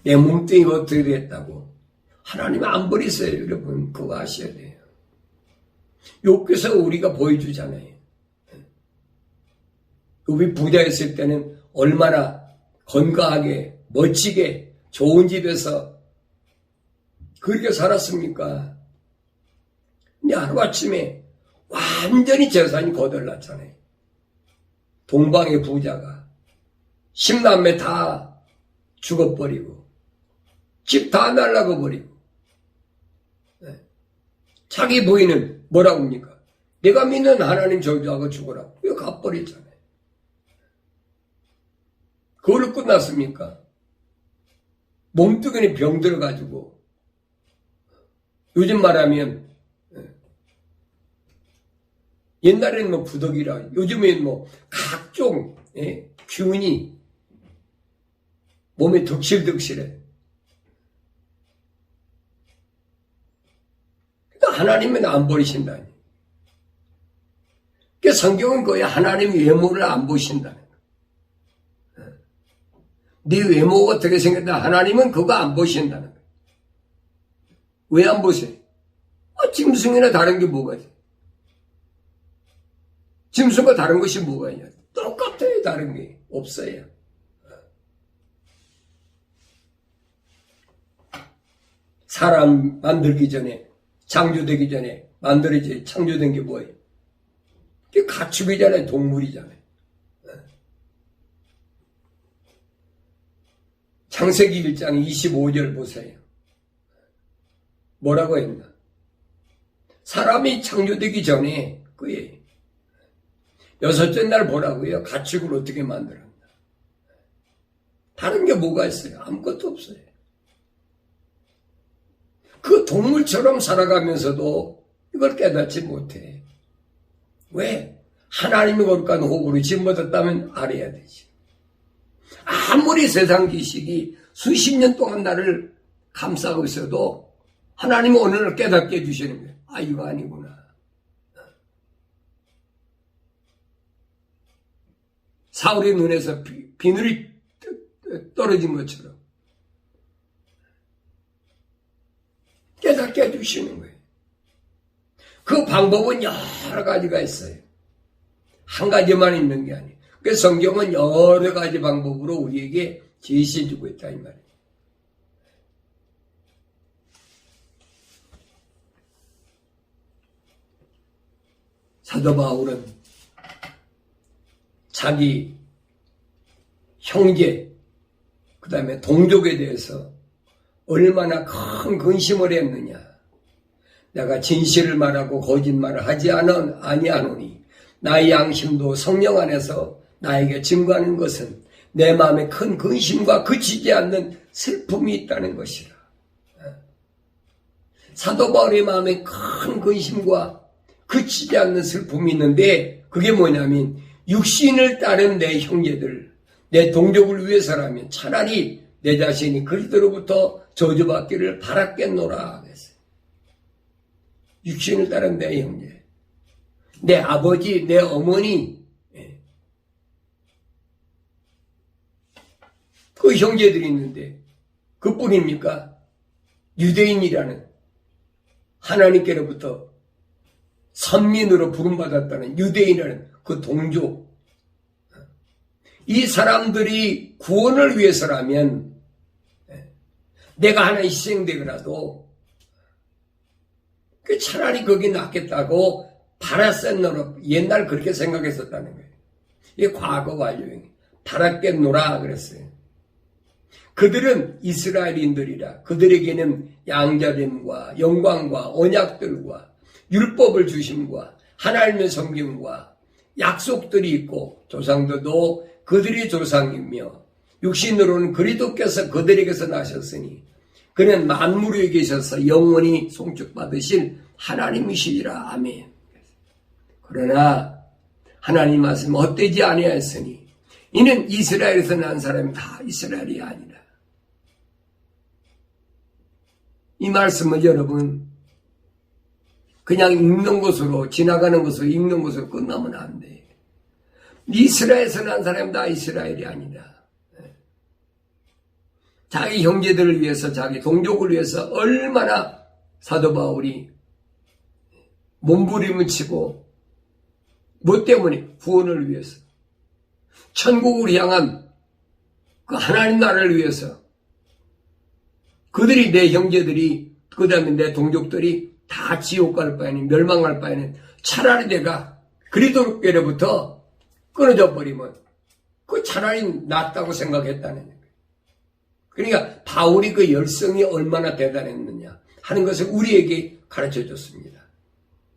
내 몸뚱이가 어떻게 됐다고 하나님 안 버리세요. 여러분 그거 아셔야 돼요. 욥기서 우리가 보여주잖아요. 욥이 부자였을 때는 얼마나 건강하게 멋지게 좋은 집에서 그렇게 살았습니까? 근데 하루아침에 완전히 재산이 거덜났잖아요. 동방의 부자가 10남매 다 죽어버리고 집 다 날라가버리고 자기 부인은 뭐라고 합니까? 내가 믿는 하나님 저주하고 죽어라. 이거 갚버렸잖아요. 그걸로 끝났습니까? 몸뚱이에 병 들어가지고 요즘 말하면 옛날에는 뭐 부덕이라 요즘엔 뭐 각종 균이 몸에 득실득실해. 그러니까 하나님은 안 버리신다니. 그러니까 성경은 거의 하나님 외모를 안 보신다는 거예요. 네 외모가 어떻게 생겼다 하나님은 그거 안 보신다는 거예요. 왜 안 보세요? 짐승이나 다른 게 뭐가 있어요? 짐승과 다른 것이 뭐가 있냐? 똑같아요. 다른 게 없어요. 사람 만들기 전에, 창조되기 전에 만들어지 창조된 게 뭐예요? 그게 가축이잖아요. 동물이잖아요. 창세기 1장 25절 보세요. 뭐라고 했나? 사람이 창조되기 전에 그의 여섯째 날 보라고요. 가축을 어떻게 만들었나? 다른 게 뭐가 있어요? 아무것도 없어요. 그 동물처럼 살아가면서도 이걸 깨닫지 못해. 왜? 하나님이 거룩한 호흡으로 짓묻었다면 알아야 되지. 아무리 세상 지식이 수십 년 동안 나를 감싸고 있어도 하나님은 어느 날 깨닫게 해주시는 거예요. 아, 이거 아니구나. 사울의 눈에서 비늘이 떨어진 것처럼 깨닫게 해주시는 거예요. 그 방법은 여러 가지가 있어요. 한 가지만 있는 게 아니에요. 그래서 성경은 여러 가지 방법으로 우리에게 제시해주고 있다 이 말이에요. 사도 바울은 자기 형제, 그 다음에 동족에 대해서 얼마나 큰 근심을 했느냐. 내가 진실을 말하고 거짓말을 하지 아니하노니 나의 양심도 성령 안에서 나에게 증거하는 것은 내 마음에 큰 근심과 그치지 않는 슬픔이 있다는 것이라. 사도 바울의 마음에 큰 근심과 그치지 않는 슬픔이 있는데 그게 뭐냐면 육신을 따른 내 형제들, 내 동족을 위해서라면 차라리 내 자신이 그리스도로부터 저주받기를 바랐겠노라 그랬어요. 육신을 따른 내 형제, 내 아버지, 내 어머니, 그 형제들이 있는데 그뿐입니까? 유대인이라는 하나님께로부터 선민으로 부름받았다는 유대인이라는 그 동족, 이 사람들이 구원을 위해서라면 내가 하나 희생되더라도 차라리 거기 낫겠다고 바랐겠노라. 옛날 그렇게 생각했었다는 거예요. 이게 과거 완료형이 바랐겠노라 그랬어요. 그들은 이스라엘인들이라 그들에게는 양자됨과 영광과 언약들과 율법을 주심과 하나님의 성경과 약속들이 있고 조상들도 그들의 조상이며 육신으로는 그리스도께서 그들에게서 나셨으니 그는 만물에 계셔서 영원히 송축받으신 하나님이시리라. 아멘. 그러나 하나님 말씀 헛되지 아니하였으니 이는 이스라엘에서 난 사람이 다 이스라엘이 아니라. 이 말씀을 여러분 그냥 읽는 것으로 지나가는 것으로 읽는 것으로 끝나면 안 돼. 이스라엘에서 난 사람이 다 이스라엘이 아니라. 자기 형제들을 위해서 자기 동족을 위해서 얼마나 사도 바울이 몸부림을 치고 뭐 때문에? 구원을 위해서. 천국을 향한 그 하나님 나라를 위해서. 그들이 내 형제들이 그 다음에 내 동족들이 다 지옥 갈 바에는 멸망할 바에는 차라리 내가 그리스도께로부터 끊어져 버리면 그 차라리 낫다고 생각했다는 거예요. 그러니까 바울이 그 열성이 얼마나 대단했느냐 하는 것을 우리에게 가르쳐 줬습니다.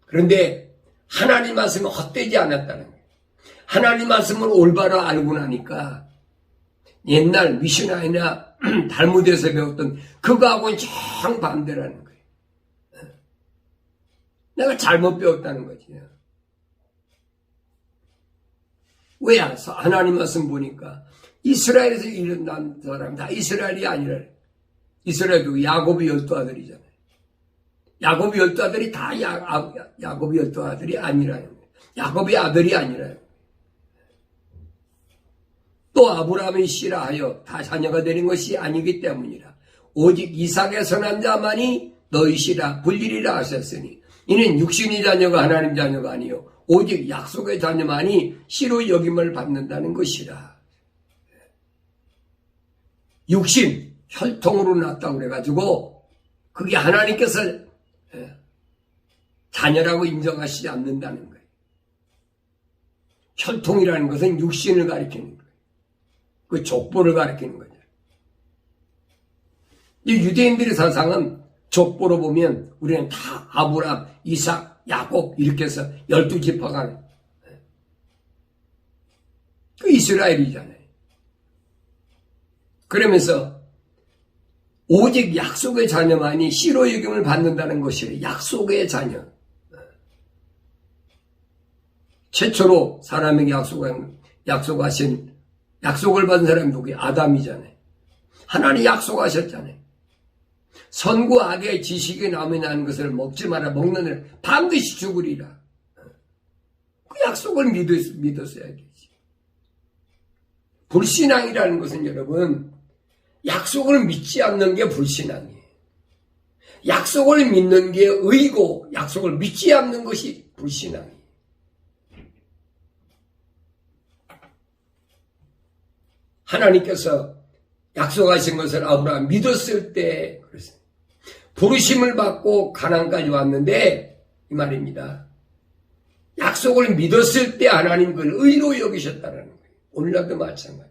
그런데 하나님 말씀은 헛되지 않았다는 거예요. 하나님 말씀을 올바로 알고 나니까 옛날 미시나이나 달무드에서 배웠던 그거하고는 정반대라는 거예요. 내가 잘못 배웠다는 거지. 왜? 하나님 말씀 보니까 이스라엘에서 일어난 사람 다 이스라엘이 아니라 이스라엘도 야곱의 12아들이잖아요. 야곱의 12아들이 다 야곱의 12아들이 아니라는 거예요. 야곱의 아들이 아니라요. 또 아브라함의 씨라 하여 다 자녀가 되는 것이 아니기 때문이라. 오직 이삭에서 난 자만이 너희 씨라 불리리라 하셨으니 이는 육신의 자녀가 하나님 자녀가 아니요 오직 약속의 자녀만이 씨로 여김을 받는다는 것이라. 육신 혈통으로 났다고 그래가지고 그게 하나님께서 자녀라고 인정하시지 않는다는 거예요. 혈통이라는 것은 육신을 가리키는 거예요. 그 족보를 가리키는 거죠. 이 유대인들의 사상은 족보로 보면 우리는 다 아브람, 이삭, 야곱 이렇게 해서 12지파가 그 이스라엘이잖아요. 그러면서 오직 약속의 자녀만이 씨로 여김을 받는다는 것이에요. 약속의 자녀. 최초로 사람에게 약속하신 약속을 받은 사람이 누구예요? 아담이잖아요. 하나님 약속하셨잖아요. 선과 악의 지식이 나무에 나는 것을 먹지 마라. 먹는 일 반드시 죽으리라. 그 약속을 믿었어야 되지. 불신앙이라는 것은 여러분, 약속을 믿지 않는 게 불신앙이에요. 약속을 믿는 게 의고 약속을 믿지 않는 것이 불신앙이에요. 하나님께서 약속하신 것을 아브라함 믿었을 때 그랬어요. 부르심을 받고 가나안까지 왔는데 이 말입니다. 약속을 믿었을 때 하나님 그걸 의로 여기셨다는 거예요. 오늘날도 마찬가지.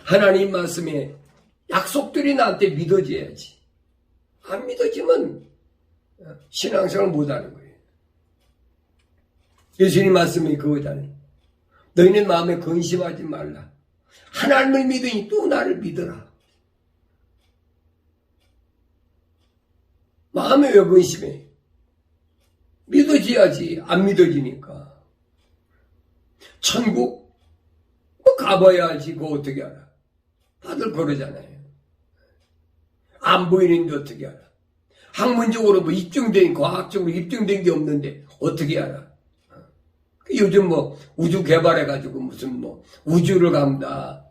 하나님 말씀에 약속들이 나한테 믿어져야지. 안 믿어지면 신앙생활을 못하는 거예요. 예수님 말씀이 그거잖아요. 너희는 마음에 근심하지 말라. 하나님을 믿으니 또 나를 믿어라. 마음에 왜 근심해? 믿어져야지. 안 믿어지니까. 천국? 뭐 가봐야지. 그거 어떻게 알아? 다들 그러잖아요. 안 보이는데 어떻게 알아? 학문적으로 뭐 입증된, 과학적으로 입증된 게 없는데 어떻게 알아? 요즘 뭐 우주 개발해가지고 무슨 뭐 우주를 간다,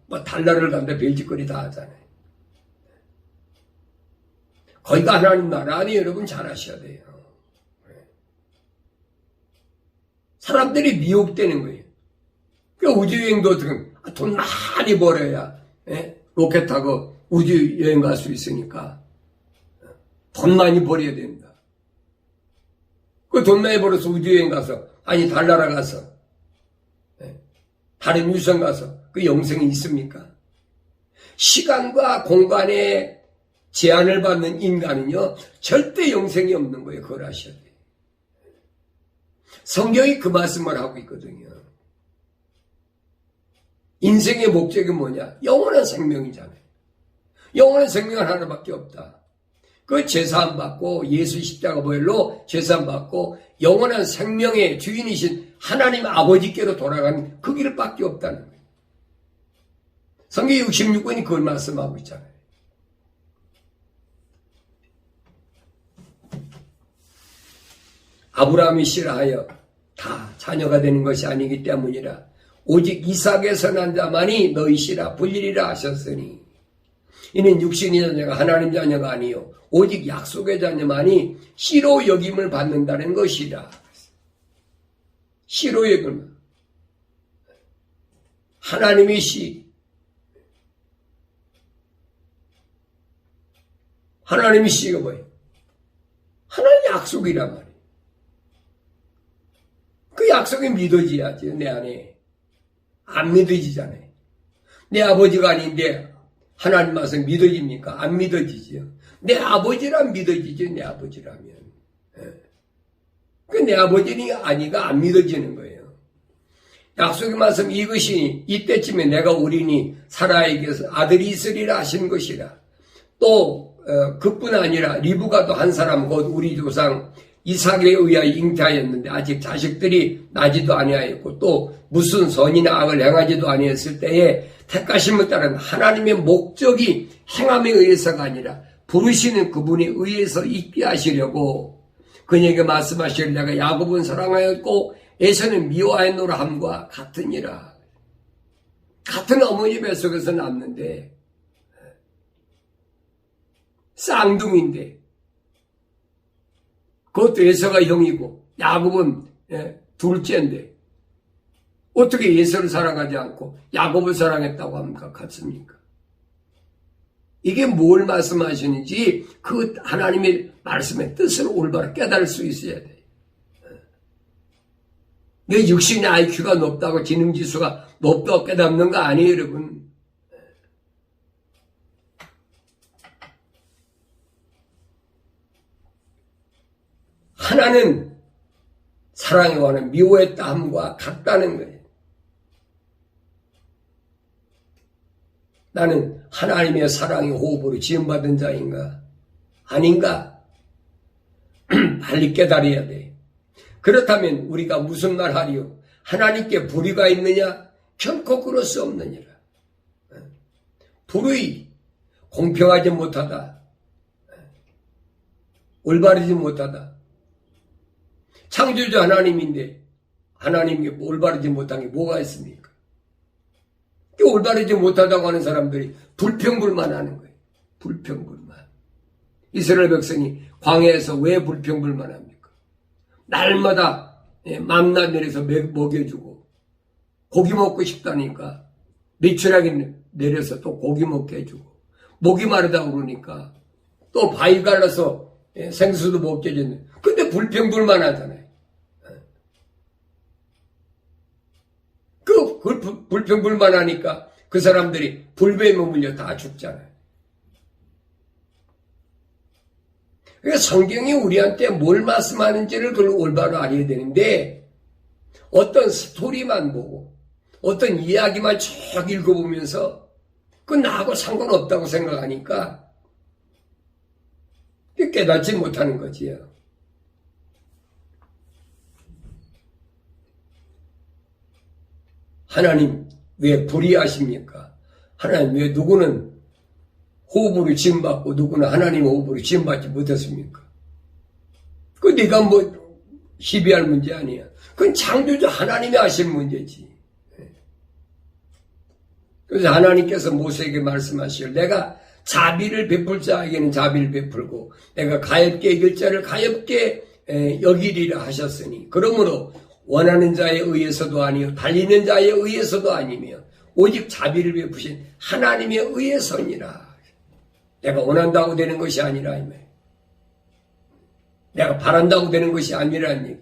뭐 달나라를 간다, 별짓거리 다 하잖아요. 거기가 하나님 나라 아니 여러분 잘 아셔야 돼요. 사람들이 미혹되는 거예요. 그 우주여행도 어떻게 돈 많이 벌어야 로켓 타고 우주여행 갈 수 있으니까 돈 많이 벌어야 된다. 그 돈 많이 벌어서 우주여행 가서 아니 달나라 가서 다른 유성 가서 그 영생이 있습니까? 시간과 공간의 제한을 받는 인간은요 절대 영생이 없는 거예요. 그걸 아셔야 돼요. 성경이 그 말씀을 하고 있거든요. 인생의 목적이 뭐냐? 영원한 생명이잖아요. 영원한 생명은 하나밖에 없다. 그 제사함 받고 예수 십자가 보혈로 제사함 받고 영원한 생명의 주인이신 하나님 아버지께로 돌아가는 그 길밖에 없다는 거예요. 성경 66권이 그걸 말씀하고 있잖아요. 아브라함이 씨라하여 다 자녀가 되는 것이 아니기 때문이라 오직 이삭에서 난 자만이 너희 씨라 불리리라 하셨으니 이는 육신의 자녀가 하나님 자녀가 아니요 오직 약속의 자녀만이 씨로 여김을 받는다는 것이라. 씨로 여김을 하나님의 씨, 하나님의 씨가 뭐예요? 하나님의 약속이란 말이에요. 그 약속이 믿어져야지 내 안에. 안 믿어지잖아요. 내 아버지가 아닌데 하나님 말씀 믿어집니까? 안 믿어지죠. 내 아버지란 믿어지죠. 내 아버지라면. 그 내 아버지니 아니가 안 믿어지는 거예요. 약속의 말씀 이것이 이때쯤에 내가 우리니 사라에게서 아들이 있으리라 하신 것이라. 또 그뿐 아니라 리브가도 한 사람 곧 우리 조상 이삭에 의하여 잉태하였는데 아직 자식들이 나지도 아니하였고 또 무슨 선이나 악을 행하지도 아니했을 때에 택하심을 따른 하나님의 목적이 행함에 의해서가 아니라 부르시는 그분에 의해서 있게 하시려고 그에게 말씀하시기를 내가 야곱은 사랑하였고 에서는 미워하였노라 함과 같으니라. 같은 어머니 뱃속에서 낳았는데 쌍둥이인데 그것도 에서가 형이고 야곱은 둘째인데 어떻게 에서를 사랑하지 않고 야곱을 사랑했다고 합니까? 같습니까? 이게 뭘 말씀하시는지 그 하나님의 말씀의 뜻을 올바로 깨달을 수 있어야 돼. 내 육신의 IQ가 높다고 지능지수가 높다고 깨닫는 거 아니에요, 여러분. 하나는 사랑에 관한 미워했다 함과 같다는 거예요. 나는 하나님의 사랑의 호흡으로 지음받은 자인가? 아닌가? 빨리 깨달아야 돼. 그렇다면 우리가 무슨 말 하리요? 하나님께 불의가 있느냐? 결코 그럴 수 없느니라. 불의, 공평하지 못하다. 올바르지 못하다. 창조주 하나님인데 하나님께 올바르지 못한 게 뭐가 있습니까? 올바르지 못하다고 하는 사람들이 불평불만하는 거예요. 불평불만. 이스라엘 백성이 광야에서 왜 불평불만합니까? 날마다 만나 내려서 먹여주고 고기 먹고 싶다니까 미추라기 내려서 또 고기 먹게 해주고 목이 마르다고 그러니까 또 바위 갈라서 생수도 먹게 해줬는데 근데 불평불만하잖아요. 그 불평불만하니까 그 사람들이 불배에 머물려 다 죽잖아요. 그러니까 성경이 우리한테 뭘 말씀하는지를 그걸 올바로 알아야 되는데 어떤 스토리만 보고 어떤 이야기만 쭉 읽어보면서 그 나하고 상관없다고 생각하니까 깨닫지 못하는 거지요. 하나님 왜 불의하십니까? 하나님 왜 누구는 호흡으로 지음받고 누구는 하나님 호흡으로 지음받지 못했습니까? 그 네가 뭐 시비할 문제 아니야. 그건 창조주 하나님이 하실 문제지. 그래서 하나님께서 모세에게 말씀하시오. 내가 자비를 베풀 자에게는 자비를 베풀고 내가 가엾게 여길 자를 가엾게 여기리라 하셨으니 그러므로 원하는 자에 의해서도 아니요 달리는 자에 의해서도 아니며 오직 자비를 베푸신 하나님에 의해서니라. 내가 원한다고 되는 것이 아니라 이 말. 내가 바란다고 되는 것이 아니라는 얘기.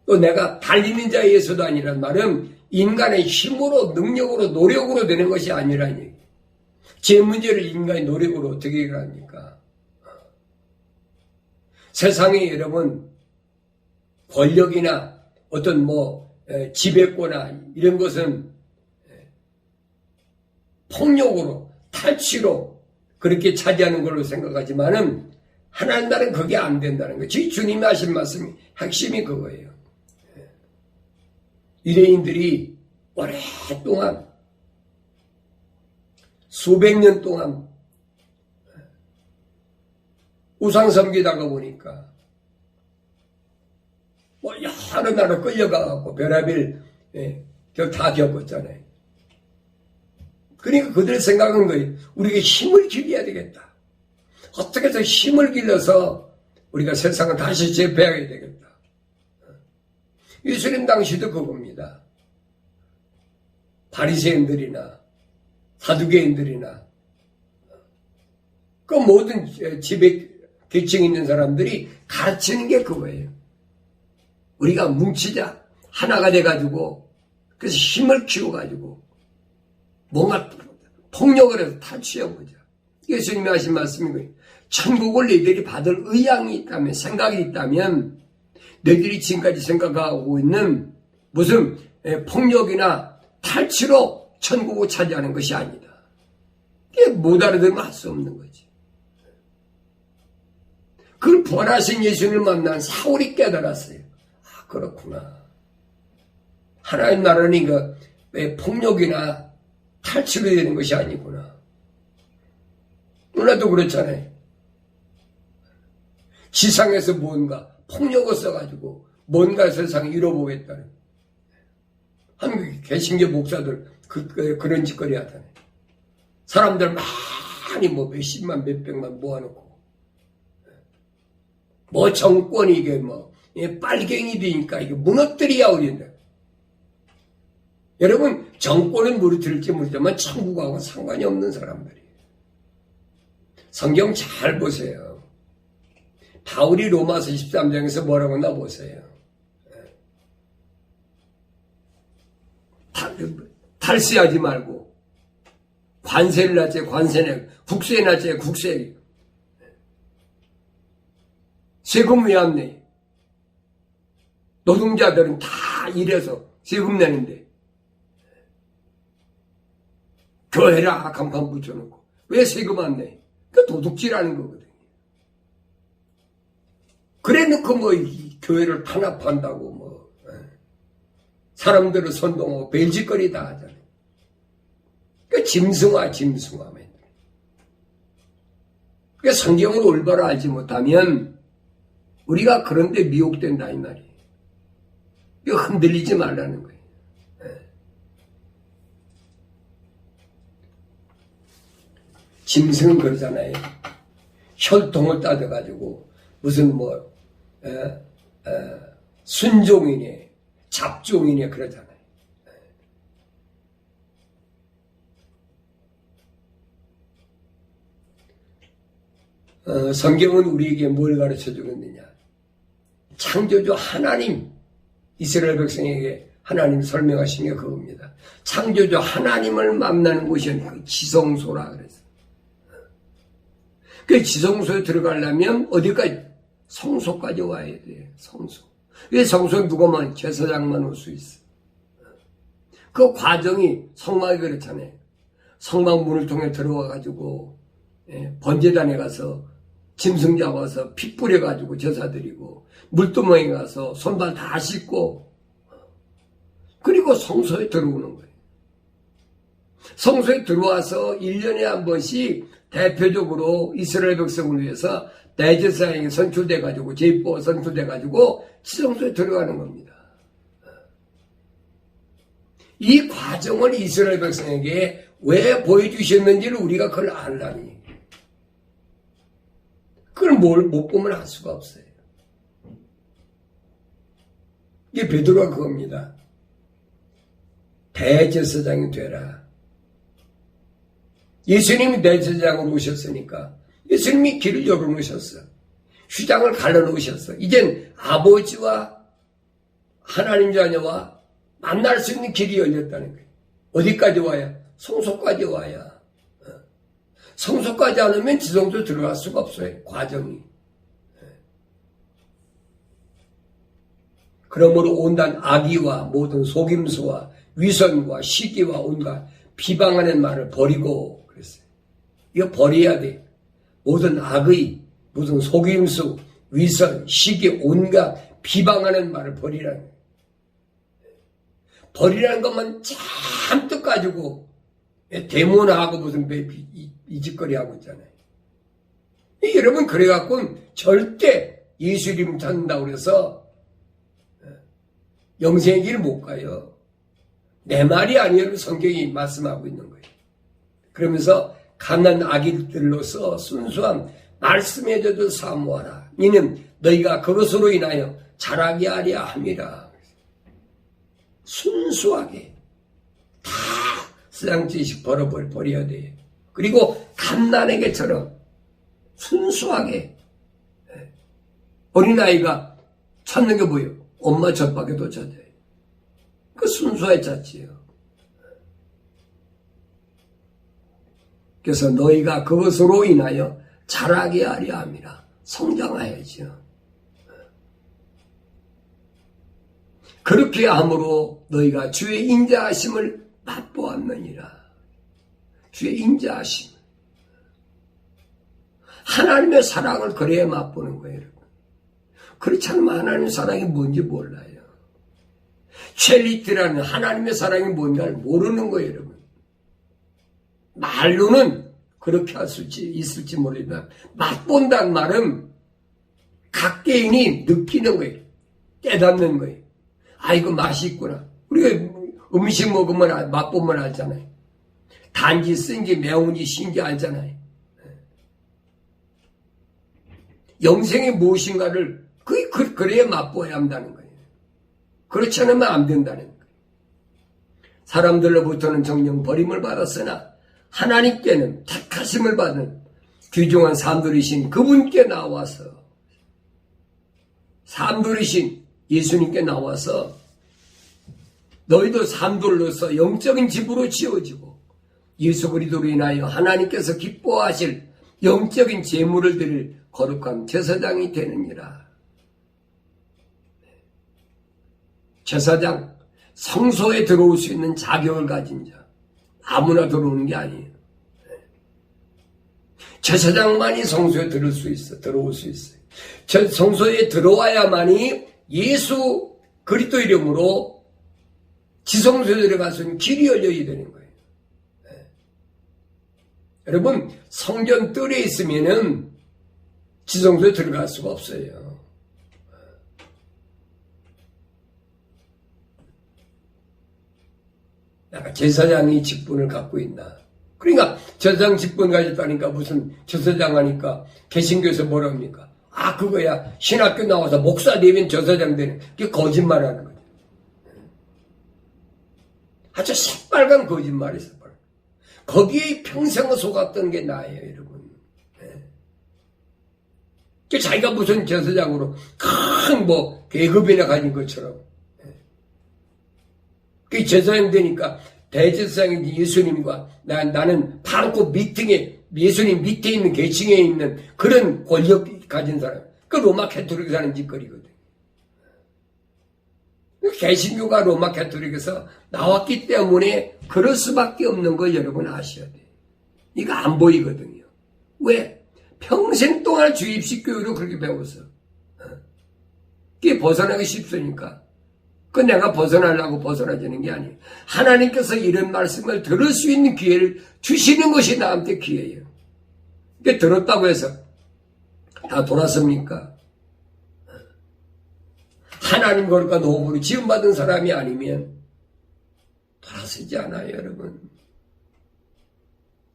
또 내가 달리는 자에 의해서도 아니란 말은 인간의 힘으로 능력으로 노력으로 되는 것이 아니라는 얘기. 제 문제를 인간의 노력으로 어떻게 해결합니까? 세상에 여러분 권력이나 어떤 지배권이나 이런 것은 폭력으로 탈취로 그렇게 차지하는 걸로 생각하지만은 하나님 나라는 그게 안 된다는 거예요. 주님이 하신 말씀이 핵심이 그거예요. 유대인들이 오랫동안 수백 년 동안 우상 섬기다가 보니까 여러 나라 끌려가고 별의별 다 겪었잖아요. 그러니까 그들 생각한 거예요. 우리가 힘을 길러야 되겠다. 어떻게 해서 힘을 길러서 우리가 세상을 다시 제패하게 되겠다. 예수님 당시도 그겁니다. 바리새인들이나 사두개인들이나 그 모든 지배 계층 있는 사람들이 가르치는 게 그거예요. 우리가 뭉치자 하나가 돼가지고 그래서 힘을 키워가지고 뭔가 폭력을 해서 탈취해보자. 예수님이 하신 말씀이고요. 천국을 너희들이 받을 의향이 있다면 생각이 있다면 너희들이 지금까지 생각하고 있는 무슨 폭력이나 탈취로 천국을 차지하는 것이 아니다. 이게 못 알아들으면 할 수 없는 거지. 그걸 부활하신 예수님을 만난 사울이 깨달았어요. 아 그렇구나. 하나님 나라는 폭력이나 탈취로 되는 것이 아니구나. 누나도 그렇잖아요. 지상에서 뭔가 폭력을 써가지고 뭔가 세상에 이뤄보겠다는 한국 개신교 목사들 그런 짓거리 하잖아요. 사람들 많이 몇십만 몇백만 모아놓고 정권이 빨갱이 되니까 이게 무너뜨려야 우리인데. 여러분 정권을 무너뜨릴지 모르지만 천국하고 상관이 없는 사람들이에요. 성경 잘 보세요. 바울이 로마서 13장에서 뭐라고 했나 보세요. 탈세하지 말고 관세를 낮게 관세내, 국세에 낮게 국세. 세금 왜 안 내? 노동자들은 다 일해서 세금 내는데 교회라 간판 붙여놓고 왜 세금 안 내? 그 도둑질하는 거거든요. 그래 놓고 뭐 교회를 탄압한다고 뭐 사람들을 선동하고 벨짓거리 다 하잖아요. 그 짐승화면. 그 성경을 올바로 알지 못하면 우리가 그런데 미혹된다 이 말이에요. 이거 흔들리지 말라는 거예요. 짐승은 그러잖아요. 혈통을 따져가지고 무슨 뭐 순종이네 잡종이네 그러잖아요. 성경은 우리에게 뭘 가르쳐 주느냐. 창조주 하나님, 이스라엘 백성에게 하나님 설명하신 게 그겁니다. 창조주 하나님을 만나는 곳이 그 지성소라 그랬어요. 그 지성소에 들어가려면 어디까지? 성소까지 와야 돼요. 성소. 왜 성소에 누가만 제사장만 올 수 있어? 그 과정이 성막이 그렇잖아요. 성막 문을 통해 들어와가지고 번제단에 가서 짐승 잡아서 피 뿌려가지고 제사 드리고 물두멍에 가서 손발 다 씻고 그리고 성소에 들어오는 거예요. 성소에 들어와서 1년에 한 번씩 대표적으로 이스라엘 백성을 위해서 대제사장이 선출돼가지고 제입부가 선출돼가지고 지성소에 들어가는 겁니다. 이 과정을 이스라엘 백성에게 왜 보여주셨는지를 우리가 그걸 알라니. 그걸 못 보면 알 수가 없어요. 이게 베드로가 그겁니다. 대제사장이 되라. 예수님이 대제사장으로 오셨으니까 예수님이 길을 열어놓으셨어. 휘장을 갈라놓으셨어. 이젠 아버지와 하나님 자녀와 만날 수 있는 길이 열렸다는 거예요. 어디까지 와야? 성소까지 와야. 성소까지 안 오면 지성소 들어갈 수가 없어요. 과정이. 그러므로 온갖 악의와 모든 속임수와 위선과 시기와 온갖 비방하는 말을 버리고 그랬어요. 이거 버려야 돼. 모든 악의, 모든 속임수, 위선, 시기, 온갖 비방하는 말을 버리라는 거예요. 버리라는 것만 잔뜩 가지고 데모나하고 무슨 이 짓거리 하고 있잖아요. 여러분 그래갖고는 절대 예수 이름 찾는다고 그래서 영생의 길을 못 가요. 내 말이 아니에요. 성경이 말씀하고 있는 거예요. 그러면서 가난 아기들로서 순수한 말씀에 젖어 사모하라. 이는 너희가 그것으로 인하여 자라게 하려 함이라. 순수하게 다 쓰장지식 버려야 돼. 그리고 갓난에게처럼 순수하게 어린아이가 찾는 게 뭐예요? 엄마 젖밖에도 찾아요. 그 순수하게 찾지요. 그래서 너희가 그것으로 인하여 자라게 하려 함이라. 성장하야지요. 그렇게 함으로 너희가 주의 인자하심을 맛보았느니라. 주의 인자하심. 하나님의 사랑을 그래야 맛보는 거예요, 여러분. 그렇지 않으면 하나님의 사랑이 뭔지 몰라요. 첼리트라는 하나님의 사랑이 뭔가를 모르는 거예요, 여러분. 말로는 그렇게 할 수 있을지 모르지만 맛본다는 말은 각 개인이 느끼는 거예요. 깨닫는 거예요. 아, 이거 맛이 있구나. 우리가 음식 먹으면 맛보면 알잖아요. 단지 쓴지 매운지 신지 알잖아요. 영생이 무엇인가를 그래야 맛보아야 한다는 거예요. 그렇지 않으면 안 된다는 거예요. 사람들로부터는 정령 버림을 받았으나 하나님께는 택하심을 받은 귀중한 삶들이신 그분께 나와서, 삶들이신 예수님께 나와서 너희도 삶들로서 영적인 집으로 지어지고 예수 그리스도로 인하여 하나님께서 기뻐하실 영적인 제물을 드릴 거룩한 제사장이 되느니라. 제사장, 성소에 들어올 수 있는 자격을 가진 자, 아무나 들어오는 게 아니에요. 제사장만이 성소에 들어올 수 있어요. 성소에 들어와야만이 예수 그리스도 이름으로 지성소에 들어갈 수 있는 길이 열려야 되는 거예요. 여러분, 성전 뜰에 있으면은 지성소에 들어갈 수가 없어요. 내가 제사장이 직분을 갖고 있나? 그러니까 제사장 직분 가졌다니까 무슨 제사장 하니까 개신교에서 뭐라 합니까? 아, 그거야. 신학교 나와서 목사 되면 제사장 되는, 그게 거짓말하는 거죠. 아주 새빨간 거짓말이 새빨간. 거기에 평생을 속았던 게 나예요, 여러분. 네. 자기가 무슨 제사장으로 큰 계급이나 가진 것처럼. 그 제사장 되니까 대제사장인 예수님과 나는 바로 밑에 예수님 밑에 있는 계층에 있는 그런 권력 가진 사람. 그 로마 캐토릭에 사는 짓거리거든. 개신교가 로마 캐토릭에서 나왔기 때문에 그럴 수밖에 없는 걸 여러분 아셔야 돼요. 이거 안 보이거든요. 왜? 평생 동안 주입식 교육으로 그렇게 배웠어. 그게 벗어나기 쉽으니까. 그 내가 벗어나려고 벗어나지는 게 아니에요. 하나님께서 이런 말씀을 들을 수 있는 기회를 주시는 것이 나한테 기회예요. 그게 들었다고 해서 다 돌았습니까? 하나님 거룩한 호흡으로 지음받은 사람이 아니면 돌아서지 않아요, 여러분.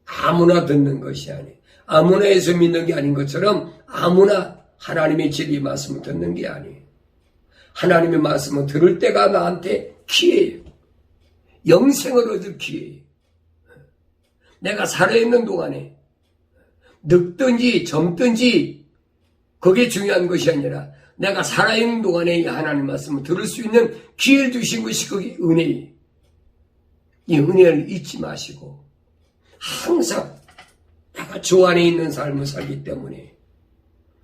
아무나 듣는 것이 아니에요. 아무나 예수 믿는 게 아닌 것처럼 아무나 하나님의 진리 말씀을 듣는 게 아니에요. 하나님의 말씀을 들을 때가 나한테 기회예요. 영생을 얻을 기회예요. 내가 살아있는 동안에 늙든지 젊든지 그게 중요한 것이 아니라 내가 살아있는 동안에 이 하나님 말씀을 들을 수 있는 기회를 주신 것이 그게 은혜예요. 이 은혜를 잊지 마시고 항상 내가 주 안에 있는 삶을 살기 때문에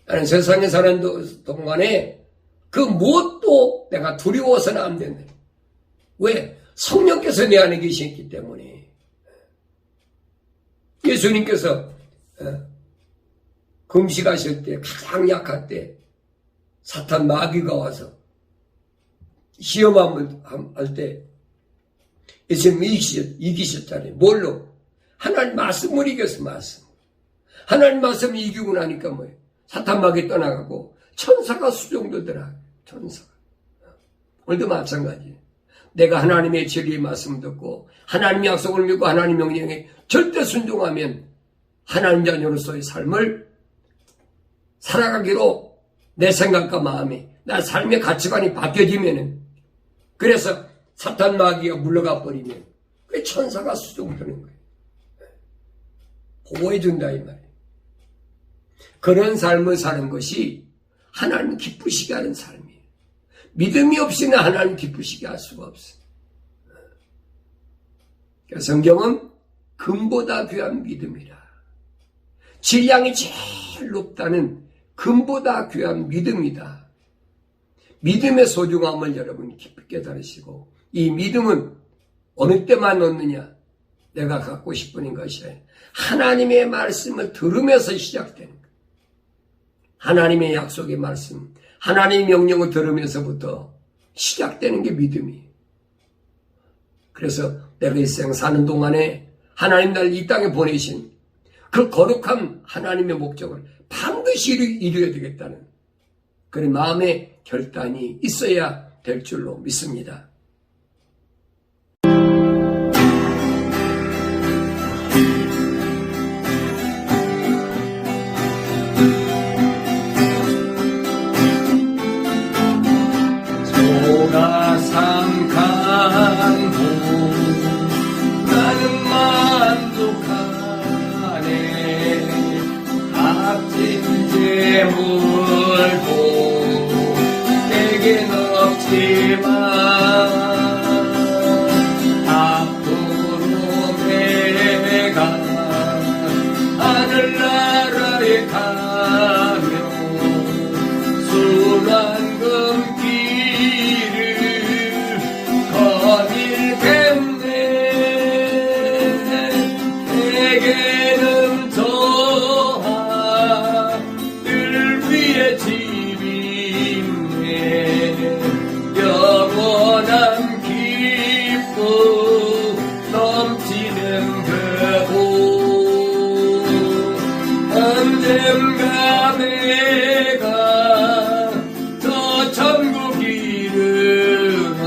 나는 세상에 사는 동안에 그 무엇도 내가 두려워서는 안 된다. 왜? 성령께서 내 안에 계시기 때문에. 예수님께서 금식하실 때 가장 약할 때 사탄 마귀가 와서 시험을 할 때 예수님이 이기셨잖아요. 뭘로? 하나님 말씀을 이겨서 말씀. 하나님 말씀을 이기고 나니까 뭐예요? 사탄 마귀 떠나가고 천사가 수종되더라. 천사가. 오늘도 마찬가지예요. 내가 하나님의 진리의 말씀을 듣고 하나님의 약속을 믿고 하나님 명령에 절대 순종하면 하나님 자녀로서의 삶을 살아가기로 내 생각과 마음이 나 삶의 가치관이 바뀌어지면은 그래서 사탄 마귀가 물러가 버리면 그 천사가 수종되는 거예요. 보호해준다 이 말이에요. 그런 삶을 사는 것이 하나님 기쁘시게 하는 삶이에요. 믿음이 없이는 하나님 기쁘시게 할 수가 없어요. 성경은 금보다 귀한 믿음이라. 질량이 제일 높다는 금보다 귀한 믿음이다. 믿음의 소중함을 여러분 깊이 깨달으시고 이 믿음은 어느 때만 얻느냐? 내가 갖고 싶은 것이 하나님의 말씀을 들으면서 시작되는 거예요. 하나님의 약속의 말씀, 하나님의 명령을 들으면서부터 시작되는 게 믿음이에요. 그래서 내가 이 세상 사는 동안에 하나님 날 이 땅에 보내신 그 거룩한 하나님의 목적을 반드시 이루어야 되겠다는 그런 마음의 결단이 있어야 될 줄로 믿습니다. 소라산 강도 잊지마. 앞으로 내가 하늘나라에 가며 수많은 길을 거닐겠네. 내게는 저하늘 위에 집이 있네. 영원한 기쁨 넘치는 그곳. 언젠가 내가 저 천국 이르러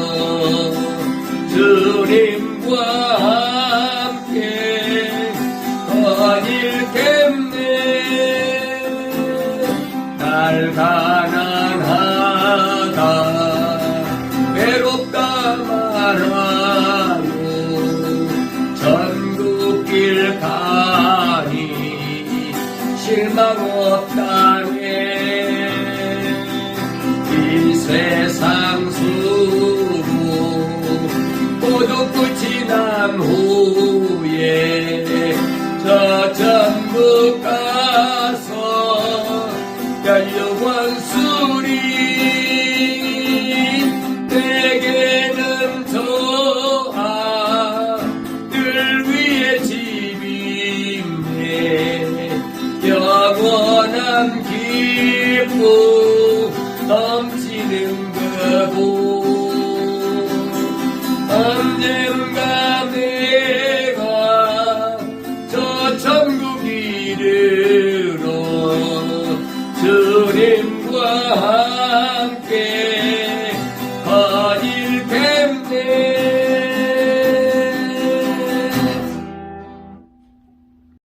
주님과 함께 거닐겠네. 날 가난하다 외롭다 말아요. 전국길 가니 실망 없다네. 이 세상 수로 모두 끝이 난 후에 저 전국 가서 열려원수리. 내게는 저 하늘 위에 집이 있네. 영원한 기쁨 넘치는 그곳. 언젠가 내가 저 천국 이르러 주님과 함께 거닐겠네.